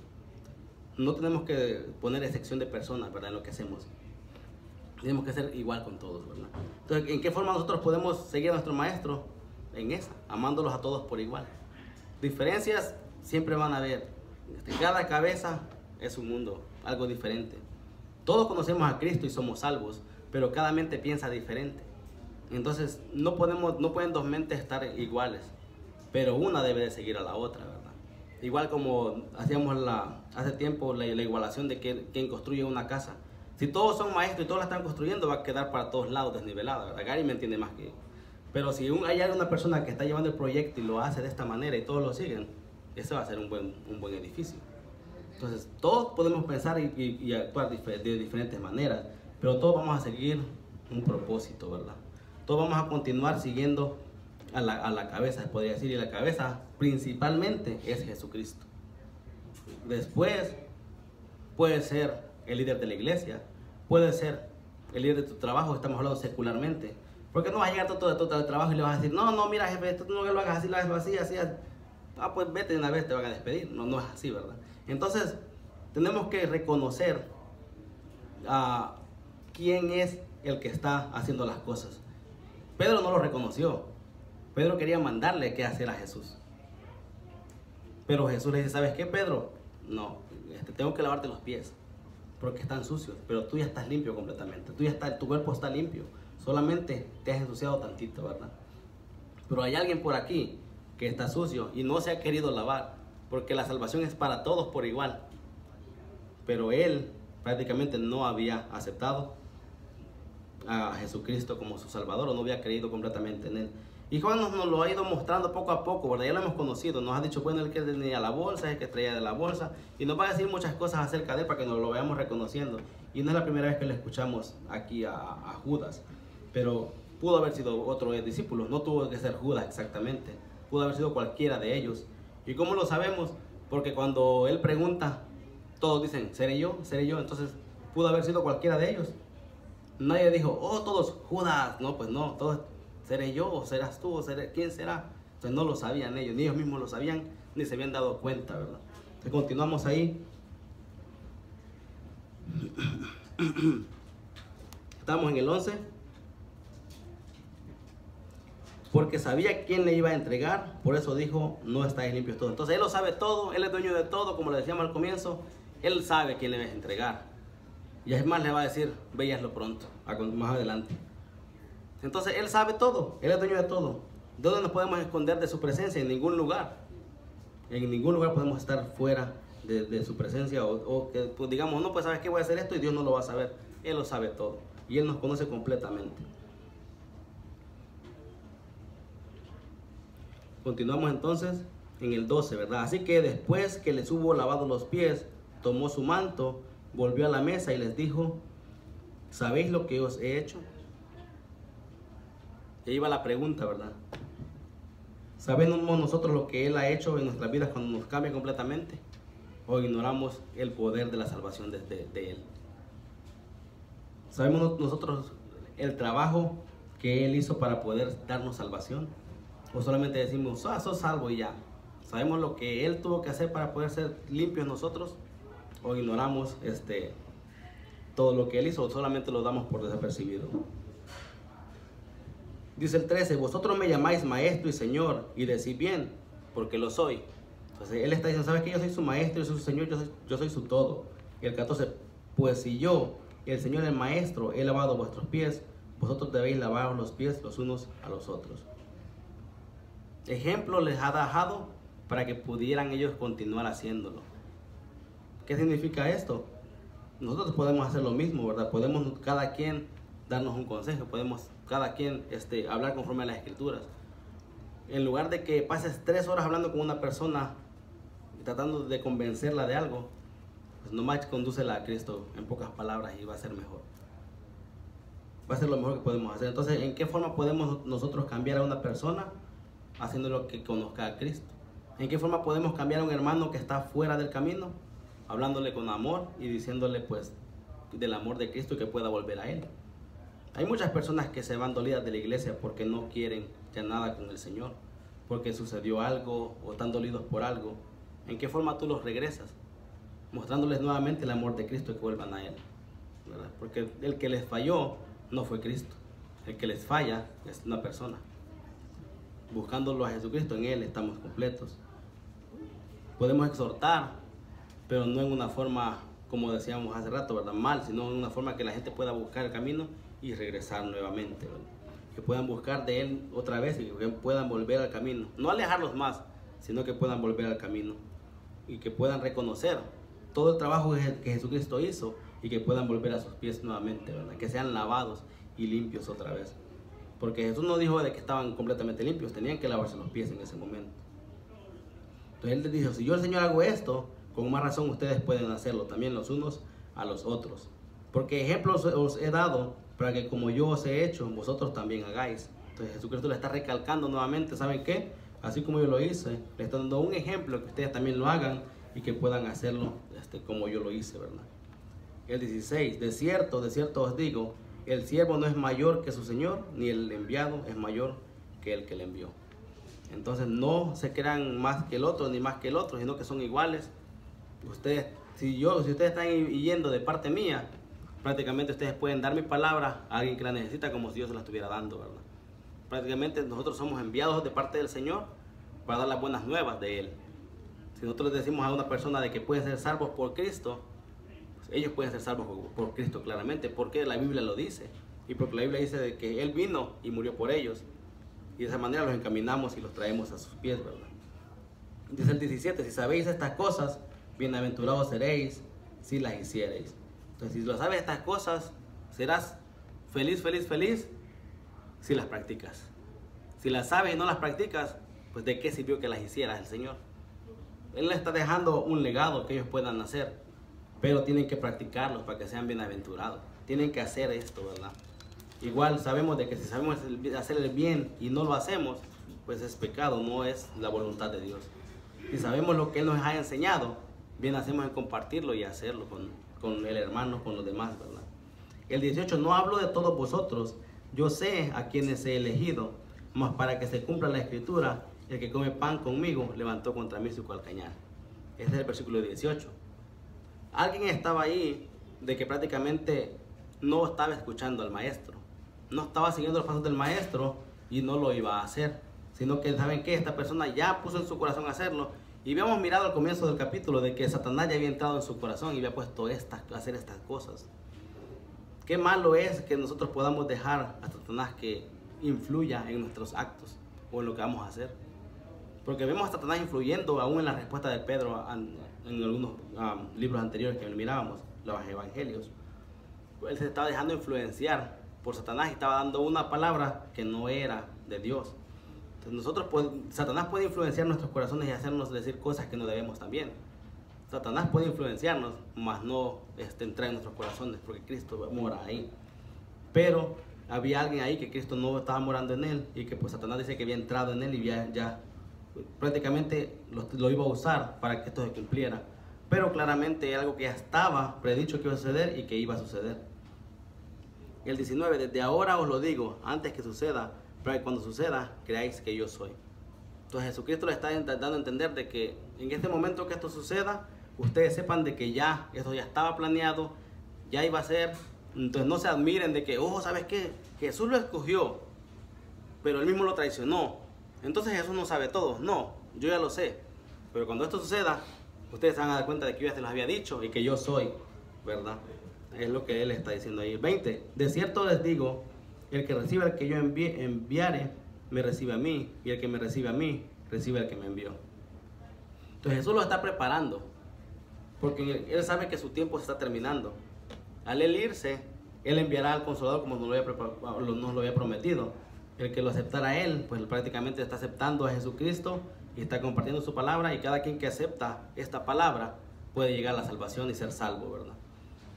No tenemos que poner excepción de personas, ¿verdad? En lo que hacemos. Tenemos que ser igual con todos, ¿verdad? Entonces, ¿en qué forma nosotros podemos seguir a nuestro maestro? En esa, amándolos a todos por igual. Diferencias siempre van a haber. Cada cabeza es un mundo, algo diferente. Todos conocemos a Cristo y somos salvos, pero cada mente piensa diferente. Entonces, no pueden dos mentes estar iguales, pero una debe de seguir a la otra, ¿verdad? Igual como hacíamos hace tiempo la igualación de quien construye una casa. Si todos son maestros y todos la están construyendo, va a quedar para todos lados desnivelada, ¿verdad? Gary me entiende más que yo. Pero si hay alguna persona que está llevando el proyecto y lo hace de esta manera y todos lo siguen, ese va a ser un buen edificio. Entonces, todos podemos pensar y actuar de diferentes maneras, pero todos vamos a seguir un propósito, ¿verdad? Todos vamos a continuar siguiendo a la cabeza, se podría decir, y la cabeza principalmente es Jesucristo. Después puede ser el líder de la iglesia, puede ser el líder de tu trabajo, estamos hablando secularmente. Porque no vas a llegar todo el trabajo y le vas a decir, no, mira jefe, esto no lo hagas así, lo hagas así. Ah, pues vete de una vez, te van a despedir. No es así, ¿verdad? Entonces, tenemos que reconocer a quién es el que está haciendo las cosas. Pedro no lo reconoció. Pedro quería mandarle qué hacer a Jesús. Pero Jesús le dice, ¿sabes qué, Pedro? No, tengo que lavarte los pies, porque están sucios, pero tú ya estás limpio completamente. Tu cuerpo está limpio. Solamente te has ensuciado tantito, ¿verdad? Pero hay alguien por aquí que está sucio y no se ha querido lavar, porque la salvación es para todos por igual. Pero él prácticamente no había aceptado a Jesucristo como su Salvador, o no había creído completamente en Él. Y Juan nos lo ha ido mostrando poco a poco, ¿verdad? Ya lo hemos conocido, nos ha dicho, bueno, el que tenía la bolsa, el que traía de la bolsa, y nos va a decir muchas cosas acerca de Él para que nos lo vayamos reconociendo. Y no es la primera vez que le escuchamos aquí a Judas, pero pudo haber sido otro discípulo, no tuvo que ser Judas exactamente, pudo haber sido cualquiera de ellos. ¿Y cómo lo sabemos? Porque cuando Él pregunta, todos dicen, ¿seré yo? ¿Seré yo? Entonces pudo haber sido cualquiera de ellos. Nadie dijo, oh, todos, Judas. No, pues no, todos, ¿seré yo? ¿O serás tú? ¿O quién será? Entonces no lo sabían ellos, ni ellos mismos lo sabían, ni se habían dado cuenta, ¿verdad? Entonces continuamos ahí. Estamos en el 11. Porque sabía quién le iba a entregar, por eso dijo, no estáis limpios todos. Entonces Él lo sabe todo, Él es dueño de todo, como le decíamos al comienzo. Él sabe quién le va a entregar. Y es más, le va a decir, véaslo pronto, más adelante. Entonces Él sabe todo, Él es dueño de todo. ¿Dónde nos podemos esconder de su presencia? En ningún lugar. En ningún lugar podemos estar fuera de su presencia. O que pues, digamos, no, pues sabes que voy a hacer esto y Dios no lo va a saber. Él lo sabe todo. Y Él nos conoce completamente. Continuamos entonces en el 12, ¿verdad? Así que después que les hubo lavado los pies, tomó su manto, volvió a la mesa y les dijo, ¿sabéis lo que os he hecho? Y ahí va la pregunta, ¿verdad? ¿Sabemos nosotros lo que Él ha hecho en nuestras vidas cuando nos cambia completamente? ¿O ignoramos el poder de la salvación de Él? ¿Sabemos nosotros el trabajo que Él hizo para poder darnos salvación? ¿O solamente decimos, sos salvo y ya? ¿Sabemos lo que Él tuvo que hacer para poder ser limpios nosotros? ¿O ignoramos todo lo que Él hizo? ¿O solamente lo damos por desapercibido? Dice el 13, vosotros me llamáis maestro y señor, y decís bien, porque lo soy. Entonces Él está diciendo, ¿sabes que yo soy su maestro, yo soy su señor, yo soy su todo? Y el 14, pues si yo, el Señor, el maestro, he lavado vuestros pies, vosotros debéis lavaros los pies los unos a los otros. Ejemplo les ha dejado para que pudieran ellos continuar haciéndolo. ¿Qué significa esto? Nosotros podemos hacer lo mismo, ¿verdad? Podemos cada quien darnos un consejo, podemos cada quien hablar conforme a las Escrituras. En lugar de que pases 3 horas hablando con una persona y tratando de convencerla de algo, pues nomás condúcela a Cristo en pocas palabras y va a ser mejor. Va a ser lo mejor que podemos hacer. Entonces, ¿en qué forma podemos nosotros cambiar a una persona? Haciéndolo que conozca a Cristo. ¿En qué forma podemos cambiar a un hermano que está fuera del camino? Hablándole con amor y diciéndole pues del amor de Cristo y que pueda volver a Él. Hay muchas personas que se van dolidas de la iglesia porque no quieren ya nada con el Señor, porque sucedió algo o están dolidos por algo. ¿En qué forma tú los regresas? Mostrándoles nuevamente el amor de Cristo y que vuelvan a Él, ¿verdad? Porque el que les falló no fue Cristo. El que les falla es una persona. Buscándolo a Jesucristo, en Él estamos completos. Podemos exhortar, pero no en una forma, como decíamos hace rato, ¿verdad? Mal, sino en una forma que la gente pueda buscar el camino y regresar nuevamente, ¿verdad? Que puedan buscar de Él otra vez y que puedan volver al camino. No alejarlos más, sino que puedan volver al camino y que puedan reconocer todo el trabajo que Jesucristo hizo y que puedan volver a sus pies nuevamente, ¿verdad? Que sean lavados y limpios otra vez. Porque Jesús no dijo de que estaban completamente limpios, tenían que lavarse los pies en ese momento. Entonces Él les dijo, si yo el Señor hago esto, con más razón ustedes pueden hacerlo también los unos a los otros. Porque ejemplos os he dado para que como yo os he hecho, vosotros también hagáis. Entonces Jesucristo le está recalcando nuevamente, ¿saben qué? Así como yo lo hice, le está dando un ejemplo que ustedes también lo hagan y que puedan hacerlo como yo lo hice, ¿verdad? El 16, de cierto os digo, el siervo no es mayor que su señor, ni el enviado es mayor que el que le envió. Entonces no se crean más que el otro, ni más que el otro, sino que son iguales. Ustedes, si ustedes están yendo de parte mía, prácticamente ustedes pueden dar mi palabra a alguien que la necesita como si yo se la estuviera dando, ¿verdad? Prácticamente nosotros somos enviados de parte del Señor para dar las buenas nuevas de Él. Si nosotros le decimos a una persona de que pueden ser salvos por Cristo, ellos pueden ser salvos por Cristo claramente, porque la Biblia lo dice. Y porque la Biblia dice de que Él vino y murió por ellos. Y de esa manera los encaminamos y los traemos a sus pies, ¿verdad? Dice el 17, si sabéis estas cosas, bienaventurados seréis si las hiciereis. Entonces, si lo sabes estas cosas, serás feliz, feliz, feliz si las practicas. Si las sabes y no las practicas, pues ¿de qué sirvió que las hicieras el Señor? Él le está dejando un legado que ellos puedan hacer, pero tienen que practicarlos para que sean bienaventurados. Tienen que hacer esto, ¿verdad? Igual sabemos de que si sabemos hacer el bien y no lo hacemos, pues es pecado, no es la voluntad de Dios. Si sabemos lo que Él nos ha enseñado, bien hacemos en compartirlo y hacerlo con el hermano, con los demás, ¿verdad? El 18, no hablo de todos vosotros, yo sé a quienes he elegido, mas para que se cumpla la escritura, el que come pan conmigo levantó contra mí su calcañar. Este es el versículo 18. Alguien estaba ahí de que prácticamente no estaba escuchando al maestro, no estaba siguiendo los pasos del maestro y no lo iba a hacer, sino que ¿saben qué? Esta persona ya puso en su corazón hacerlo. Y habíamos mirado al comienzo del capítulo de que Satanás ya había entrado en su corazón y había puesto a hacer estas cosas. Qué malo es que nosotros podamos dejar a Satanás que influya en nuestros actos o en lo que vamos a hacer. Porque vemos a Satanás influyendo aún en la respuesta de Pedro en algunos libros anteriores que mirábamos, los evangelios. Él se estaba dejando influenciar por Satanás y estaba dando una palabra que no era de Dios. Entonces Satanás puede influenciar nuestros corazones y hacernos decir cosas que no debemos también. Satanás puede influenciarnos, mas no entrar en nuestros corazones, porque Cristo mora ahí. Pero había alguien ahí que Cristo no estaba morando en él y que pues Satanás dice que había entrado en él y ya prácticamente lo iba a usar para que esto se cumpliera. Pero claramente algo que ya estaba predicho que iba a suceder y que iba a suceder. El 19, desde ahora os lo digo, antes que suceda, para que cuando suceda, creáis que yo soy. Entonces Jesucristo le está dando a entender de que en este momento que esto suceda, ustedes sepan de que ya, esto ya estaba planeado, ya iba a ser. Entonces no se admiren de que, ¿sabes qué? Jesús lo escogió, pero él mismo lo traicionó. Entonces Jesús no sabe todo. No, yo ya lo sé. Pero cuando esto suceda, ustedes se van a dar cuenta de que yo ya se los había dicho y que yo soy, ¿verdad? Es lo que él está diciendo ahí. 20, de cierto les digo, el que recibe al que yo enviare, me recibe a mí, y el que me recibe a mí, recibe al que me envió. Entonces Jesús lo está preparando, porque él sabe que su tiempo se está terminando. Al él irse, él enviará al Consolador como nos lo había prometido. El que lo aceptara a él, pues prácticamente está aceptando a Jesucristo y está compartiendo su palabra, y cada quien que acepta esta palabra puede llegar a la salvación y ser salvo, ¿verdad?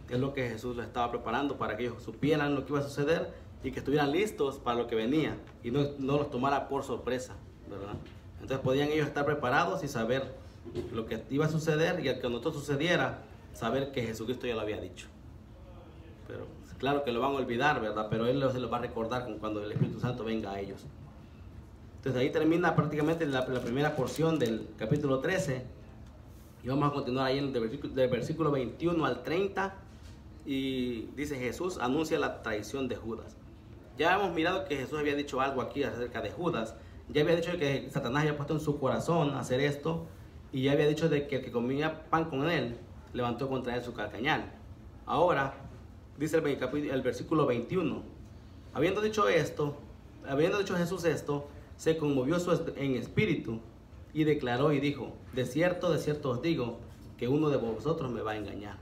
Es lo que Jesús lo estaba preparando para que ellos supieran lo que iba a suceder y que estuvieran listos para lo que venía y no los tomara por sorpresa, ¿verdad? Entonces podían ellos estar preparados y saber lo que iba a suceder, y al que cuando esto sucediera, saber que Jesucristo ya lo había dicho. Pero claro que lo van a olvidar, ¿verdad? Pero Él se lo va a recordar cuando el Espíritu Santo venga a ellos. Entonces ahí termina prácticamente la primera porción del capítulo 13. Y vamos a continuar ahí del versículo 21 al 30. Y dice: Jesús anuncia la traición de Judas. Ya hemos mirado que Jesús había dicho algo aquí acerca de Judas. Ya había dicho que Satanás había puesto en su corazón hacer esto. Y ya había dicho de que el que comía pan con él levantó contra él su calcañar. Ahora dice el versículo 21. Habiendo dicho Jesús esto, se conmovió en espíritu y declaró y dijo: de cierto os digo, que uno de vosotros me va a engañar.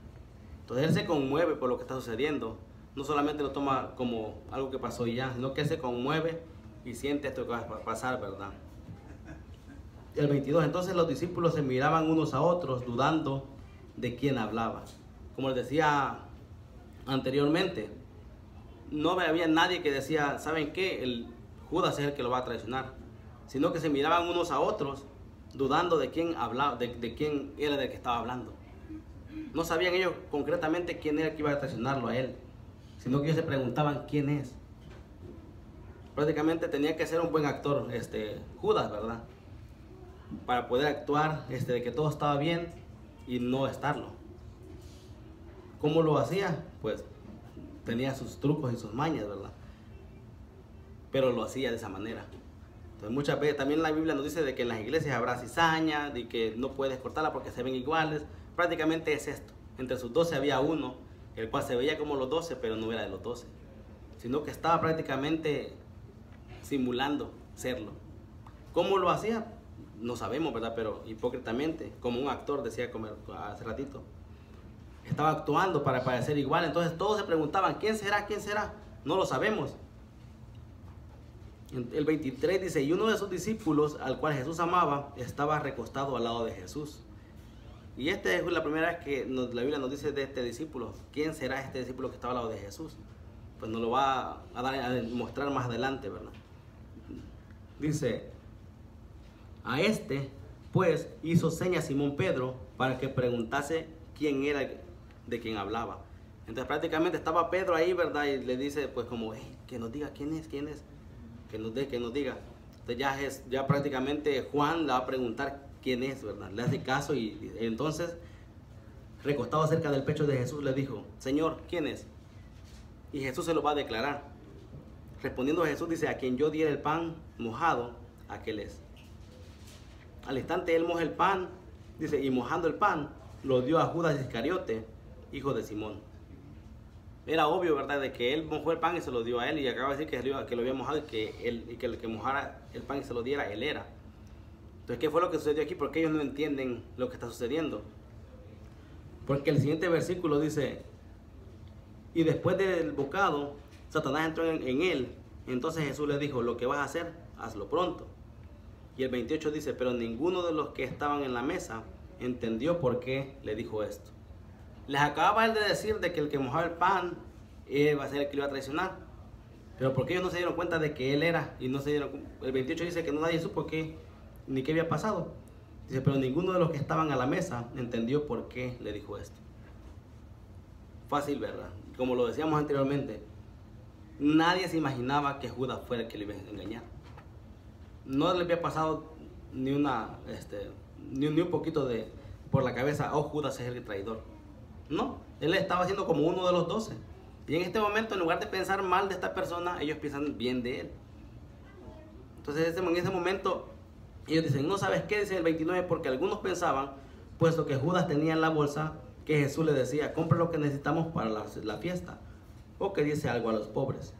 Entonces él se conmueve por lo que está sucediendo. No solamente lo toma como algo que pasó y ya, sino que él se conmueve y siente esto que va a pasar, ¿verdad? El 22, entonces los discípulos se miraban unos a otros, dudando de quién hablaba. Como les decía anteriormente, no había nadie que decía: ¿saben qué? El Judas es el que lo va a traicionar. Sino que se miraban unos a otros, dudando de quién hablaba, de quién era del que estaba hablando. No sabían ellos concretamente quién era el que iba a traicionarlo a él, sino que ellos se preguntaban: ¿quién es? Prácticamente tenía que ser un buen actor, Judas, ¿verdad? Para poder actuar de que todo estaba bien y no estarlo. ¿Cómo lo hacía? Pues tenía sus trucos y sus mañas, ¿verdad? Pero lo hacía de esa manera. Entonces muchas veces también la Biblia nos dice de que en las iglesias habrá cizaña, de que no puedes cortarla porque se ven iguales. Prácticamente es esto. Entre sus 12 había uno, el cual se veía como los 12, pero no era de los 12, sino que estaba prácticamente simulando serlo. ¿Cómo lo hacía? No sabemos, ¿verdad? Pero hipócritamente, como un actor, decía hace ratito. estaba actuando para parecer igual. Entonces todos se preguntaban, ¿quién será? ¿Quién será? No lo sabemos. El 23 dice, y uno de sus discípulos, al cual Jesús amaba, estaba recostado al lado de Jesús. Y esta es la primera vez que la Biblia nos dice de este discípulo. ¿Quién será este discípulo que estaba al lado de Jesús? Pues nos lo va a mostrar más adelante, ¿verdad? Dice, a este, pues, hizo señas Simón Pedro para que preguntase quién era de quien hablaba. Entonces prácticamente estaba Pedro ahí, ¿verdad? Y le dice, pues como, que nos diga quién es, que nos diga. Entonces ya prácticamente Juan le va a preguntar quién es, ¿verdad? Le hace caso y entonces, recostado cerca del pecho de Jesús, le dijo, Señor, ¿quién es? Y Jesús se lo va a declarar. Respondiendo Jesús dice, a quien yo diera el pan mojado, aquel es. Al instante él moja el pan, dice, y mojando el pan, lo dio a Judas Iscariote, hijo de Simón. Era obvio, ¿verdad?, de que él mojó el pan y se lo dio a él, y acaba de decir que lo había mojado y que el que mojara el pan y se lo diera, él era. Entonces, ¿qué fue lo que sucedió aquí? Porque ellos no entienden lo que está sucediendo. Porque el siguiente versículo dice, y después del bocado, Satanás entró en él. Entonces Jesús le dijo, lo que vas a hacer, hazlo pronto. Y el 28 dice, pero ninguno de los que estaban en la mesa entendió por qué le dijo esto. Les acababa él de decir de que el que mojaba el pan iba a ser el que lo iba a traicionar. Pero porque ellos no se dieron cuenta de que él era. Y no se dieron. El 28 dice que no nadie supo qué, ni qué había pasado. Dice, pero ninguno de los que estaban a la mesa entendió por qué le dijo esto. Fácil, ¿verdad? Como lo decíamos anteriormente, nadie se imaginaba que Judas fuera el que le iba a engañar. No le había pasado ni un poquito por la cabeza, oh, Judas es el traidor. No, él estaba haciendo como uno de los 12. Y en este momento, en lugar de pensar mal de esta persona, ellos piensan bien de él. Entonces en ese momento ellos dicen, no sabes qué, dice el 29, porque algunos pensaban, puesto que Judas tenía en la bolsa, que Jesús le decía, compra lo que necesitamos para la fiesta, o que dice algo a los pobres.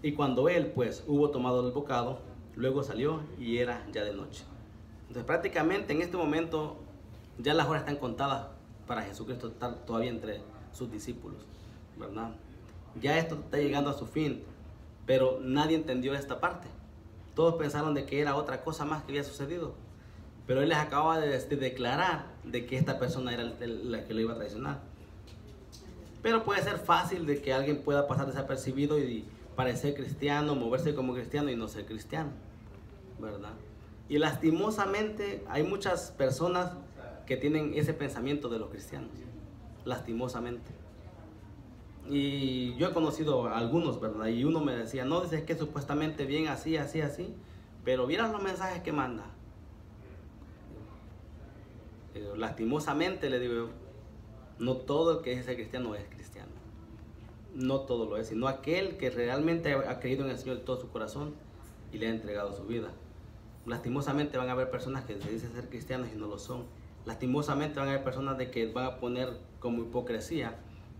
Y cuando él pues hubo tomado el bocado, luego salió y era ya de noche. Entonces prácticamente en este momento ya las horas están contadas para Jesucristo estar todavía entre sus discípulos, ¿verdad? Ya esto está llegando a su fin, pero nadie entendió esta parte. Todos pensaron de que era otra cosa más que había sucedido, pero él les acababa de declarar de que esta persona era la que lo iba a traicionar. Pero puede ser fácil de que alguien pueda pasar desapercibido y parecer cristiano, moverse como cristiano y no ser cristiano, ¿verdad? Y lastimosamente hay muchas personas que tienen ese pensamiento de los cristianos, lastimosamente. Y yo he conocido a algunos, ¿verdad? Y uno me decía, no, dices que supuestamente bien así, así, así, pero vieran los mensajes que manda. Lastimosamente le digo, no todo el que dice ser cristiano es cristiano. No todo lo es, sino aquel que realmente ha creído en el Señor de todo su corazón y le ha entregado su vida. Lastimosamente van a haber personas que se dicen ser cristianos y no lo son. Lastimosamente van a haber personas de que van a poner como hipocresía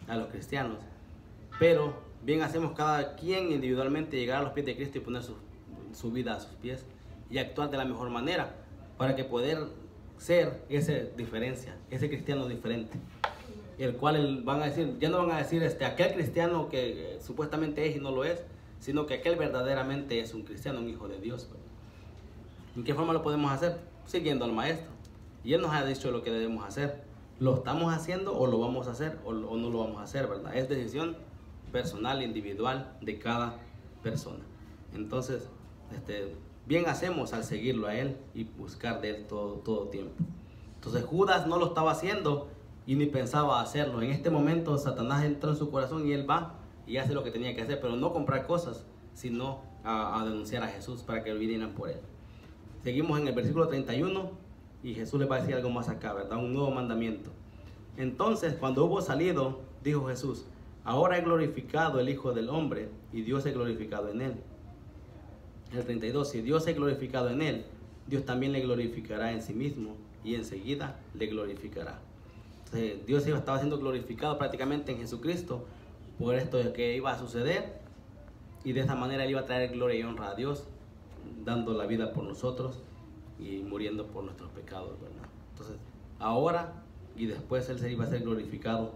a los cristianos. Pero bien hacemos cada quien individualmente llegar a los pies de Cristo y poner su vida a sus pies y actuar de la mejor manera para que poder ser esa diferencia, ese cristiano diferente, el cual van a decir, ya no van a decir aquel cristiano que supuestamente es y no lo es, sino que aquel verdaderamente es un cristiano, un hijo de Dios. ¿En qué forma lo podemos hacer? Siguiendo al maestro. Y él nos ha dicho lo que debemos hacer. ¿Lo estamos haciendo o lo vamos a hacer o no lo vamos a hacer, verdad? Es decisión personal, individual de cada persona. Entonces, bien hacemos al seguirlo a él y buscar de él todo tiempo. Entonces Judas no lo estaba haciendo y ni pensaba hacerlo. En este momento Satanás entró en su corazón y él va y hace lo que tenía que hacer, pero no comprar cosas, sino a denunciar a Jesús para que vinieran por él. Seguimos en el versículo 31 y Jesús le va a decir algo más acá, ¿verdad? Un nuevo mandamiento. Entonces, cuando hubo salido, dijo Jesús, ahora he glorificado el Hijo del Hombre y Dios es glorificado en él. El 32, si Dios es glorificado en él, Dios también le glorificará en sí mismo y enseguida le glorificará. Entonces, Dios estaba siendo glorificado prácticamente en Jesucristo por esto que iba a suceder y de esa manera él iba a traer gloria y honra a Dios, dando la vida por nosotros y muriendo por nuestros pecados, ¿verdad? Entonces, ahora y después Él se iba a ser glorificado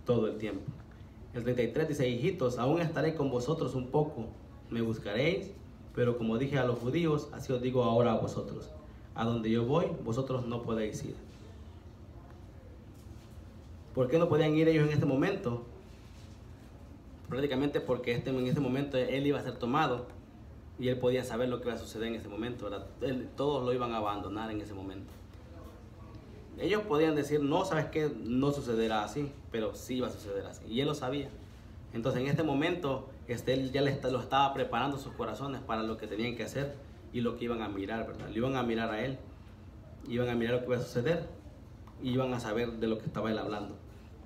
todo el tiempo. El 33 dice: hijitos, aún estaré con vosotros un poco, me buscaréis, pero como dije a los judíos, así os digo ahora a vosotros: a donde yo voy, vosotros no podéis ir. ¿Por qué no podían ir ellos en este momento? Prácticamente porque en este momento Él iba a ser tomado y Él podía saber lo que iba a suceder en ese momento, ¿verdad? Todos lo iban a abandonar en ese momento. Ellos podían decir: no, ¿sabes qué? No sucederá así, pero sí iba a suceder así. Y Él lo sabía. Entonces en este momento Él ya lo estaba preparando sus corazones para lo que tenían que hacer y lo que iban a mirar, ¿verdad? Lo iban a mirar a Él, iban a mirar lo que iba a suceder y iban a saber de lo que estaba Él hablando.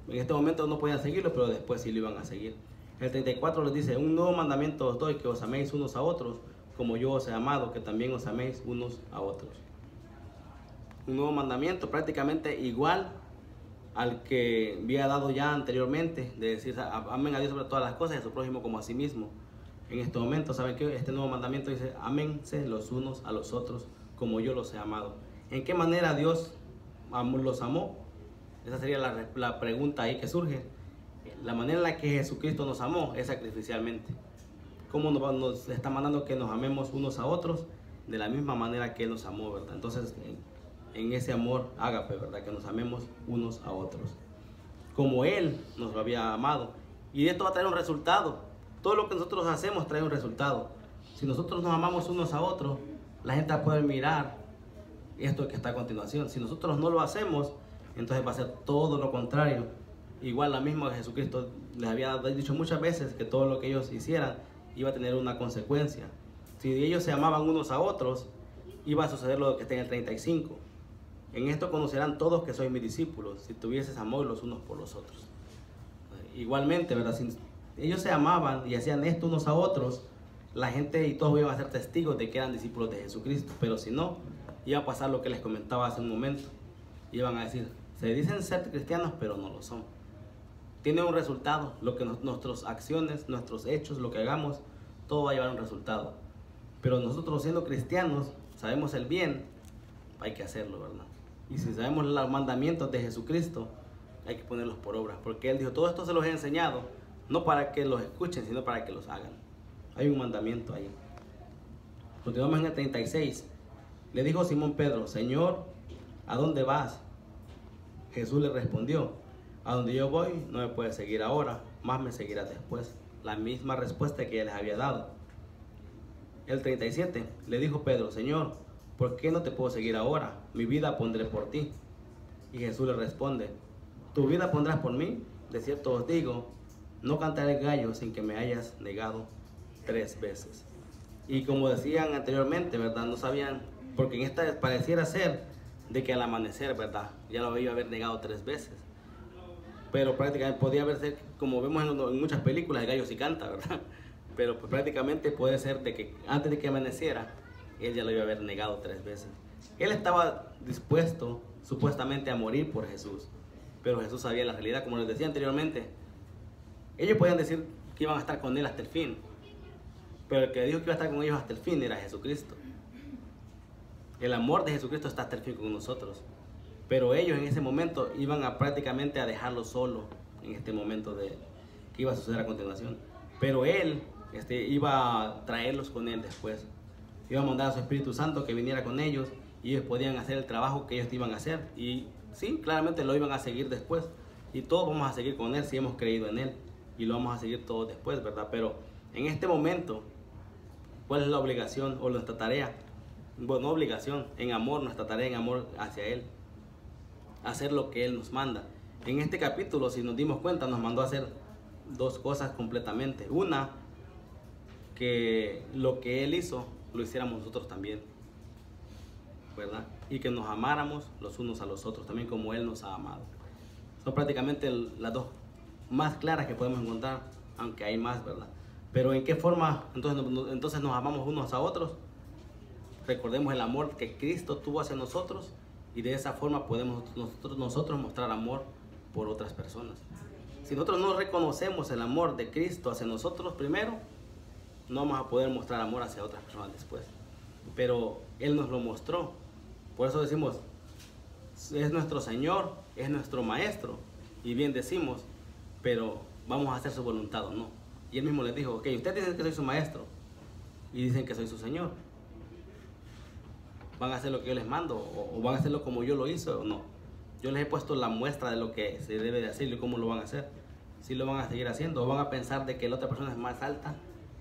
En este momento no podían seguirlo, pero después sí lo iban a seguir. El 34 les dice: un nuevo mandamiento os doy, que os améis unos a otros, como yo os he amado, que también os améis unos a otros. Un nuevo mandamiento prácticamente igual al que había dado ya anteriormente, de decir: amen a Dios sobre todas las cosas y a su prójimo como a sí mismo. En este momento, ¿saben qué? Este nuevo mandamiento dice: ámense los unos a los otros como yo los he amado. ¿En qué manera Dios los amó? Esa sería la pregunta ahí que surge. La manera en la que Jesucristo nos amó es sacrificialmente. ¿Cómo nos está mandando que nos amemos unos a otros? De la misma manera que Él nos amó, ¿verdad? Entonces, en ese amor ágape, ¿verdad? Que nos amemos unos a otros, como Él nos lo había amado. Y esto va a traer un resultado. Todo lo que nosotros hacemos trae un resultado. Si nosotros nos amamos unos a otros, la gente va a poder mirar esto que está a continuación. Si nosotros no lo hacemos, entonces va a ser todo lo contrario. Igual la misma Jesucristo les había dicho muchas veces que todo lo que ellos hicieran iba a tener una consecuencia. Si ellos se amaban unos a otros, iba a suceder lo que está en el 35. En esto conocerán todos que sois mis discípulos, si tuvieses amor los unos por los otros. Igualmente, ¿verdad? Si ellos se amaban y hacían esto unos a otros, la gente y todos iban a ser testigos de que eran discípulos de Jesucristo. Pero si no, iba a pasar lo que les comentaba hace un momento. Iban a decir: se dicen ser cristianos, pero no lo son. Tiene un resultado. Lo que nuestras acciones, nuestros hechos, lo que hagamos, todo va a llevar un resultado. Pero nosotros, siendo cristianos, sabemos el bien, hay que hacerlo, ¿verdad? Y si sabemos los mandamientos de Jesucristo, hay que ponerlos por obra. Porque Él dijo: todo esto se los he enseñado, no para que los escuchen, sino para que los hagan. Hay un mandamiento ahí. Continuamos en el 36. Le dijo Simón Pedro: Señor, ¿a dónde vas? Jesús le respondió: a donde yo voy no me puedes seguir ahora, más me seguirás después. La misma respuesta que ya les había dado. El 37. Le dijo Pedro: Señor, ¿por qué no te puedo seguir ahora? Mi vida pondré por ti. Y Jesús le responde: ¿tu vida pondrás por mí? De cierto os digo, no cantaré el gallo sin que me hayas negado 3 veces. Y como decían anteriormente, ¿verdad? No sabían, porque en esta pareciera ser de que al amanecer, ¿verdad? Ya lo iba a haber negado 3 veces. Pero prácticamente podía haber, como vemos en muchas películas, el gallo sí canta, ¿verdad? Pero pues prácticamente puede ser de que antes de que amaneciera, Él ya lo iba a haber negado 3 veces. Él estaba dispuesto supuestamente a morir por Jesús, pero Jesús sabía la realidad. Como les decía anteriormente, ellos podían decir que iban a estar con Él hasta el fin, pero el que dijo que iba a estar con ellos hasta el fin era Jesucristo. El amor de Jesucristo está hasta el fin con nosotros, pero ellos en ese momento iban a prácticamente a dejarlo solo en este momento de que iba a suceder a continuación. Pero Él iba a traerlos con Él después. Iba a mandar a su Espíritu Santo que viniera con ellos y ellos podían hacer el trabajo que ellos iban a hacer. Y sí, claramente lo iban a seguir después. Y todos vamos a seguir con Él si hemos creído en Él. Y lo vamos a seguir todos después, ¿verdad? Pero en este momento, ¿cuál es la obligación o nuestra tarea? Bueno, no obligación, en amor, nuestra tarea en amor hacia Él. Hacer lo que Él nos manda. En este capítulo, si nos dimos cuenta, nos mandó a hacer 2 cosas completamente. Una, que lo que Él hizo, lo hiciéramos nosotros también, ¿verdad? Y que nos amáramos los unos a los otros, también como Él nos ha amado. Son prácticamente las 2 más claras que podemos encontrar, aunque hay más, ¿verdad? Pero ¿en qué forma entonces nos amamos unos a otros? Recordemos el amor que Cristo tuvo hacia nosotros y de esa forma podemos nosotros mostrar amor por otras personas. Si nosotros no reconocemos el amor de Cristo hacia nosotros primero, no vamos a poder mostrar amor hacia otras personas después. Pero Él nos lo mostró. Por eso decimos, es nuestro Señor, es nuestro Maestro, y bien decimos, pero vamos a hacer su voluntad o no. Y él mismo les dijo, ok, ustedes dicen que soy su Maestro y dicen que soy su Señor. ¿Van a hacer lo que yo les mando o van a hacerlo como yo lo hice o no? Yo les he puesto la muestra de lo que se debe de hacer y cómo lo van a hacer. Si lo van a seguir haciendo o van a pensar de que la otra persona es más alta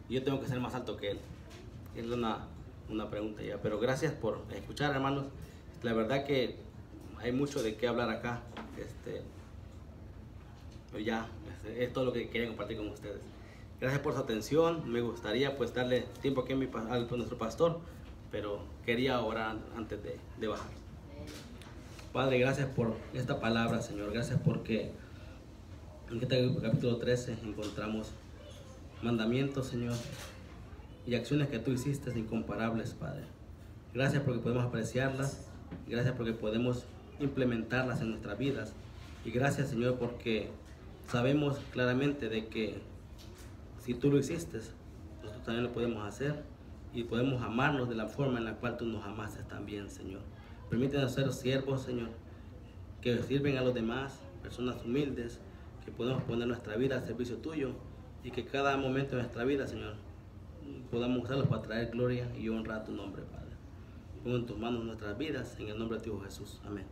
y yo tengo que ser más alto que él. Es una pregunta ya. Pero gracias por escuchar, hermanos. La verdad que hay mucho de qué hablar acá. Es todo lo que quería compartir con ustedes. Gracias por su atención. Me gustaría pues darle tiempo aquí a nuestro pastor, pero quería orar antes de bajar. Padre, gracias por esta palabra, Señor. Gracias porque en este capítulo 13 encontramos mandamientos, Señor, y acciones que tú hiciste incomparables, Padre. Gracias porque podemos apreciarlas. Gracias porque podemos implementarlas en nuestras vidas. Y gracias, Señor, porque sabemos claramente de que si tú lo hiciste, nosotros también lo podemos hacer y podemos amarnos de la forma en la cual tú nos amaste también, Señor. Permítanos ser siervos, Señor, que sirven a los demás, personas humildes, que podemos poner nuestra vida al servicio tuyo y que cada momento de nuestra vida, Señor, podamos usarlos para traer gloria y honra a tu nombre, Padre. Pongo en tus manos nuestras vidas, en el nombre de tu Hijo Jesús. Amén.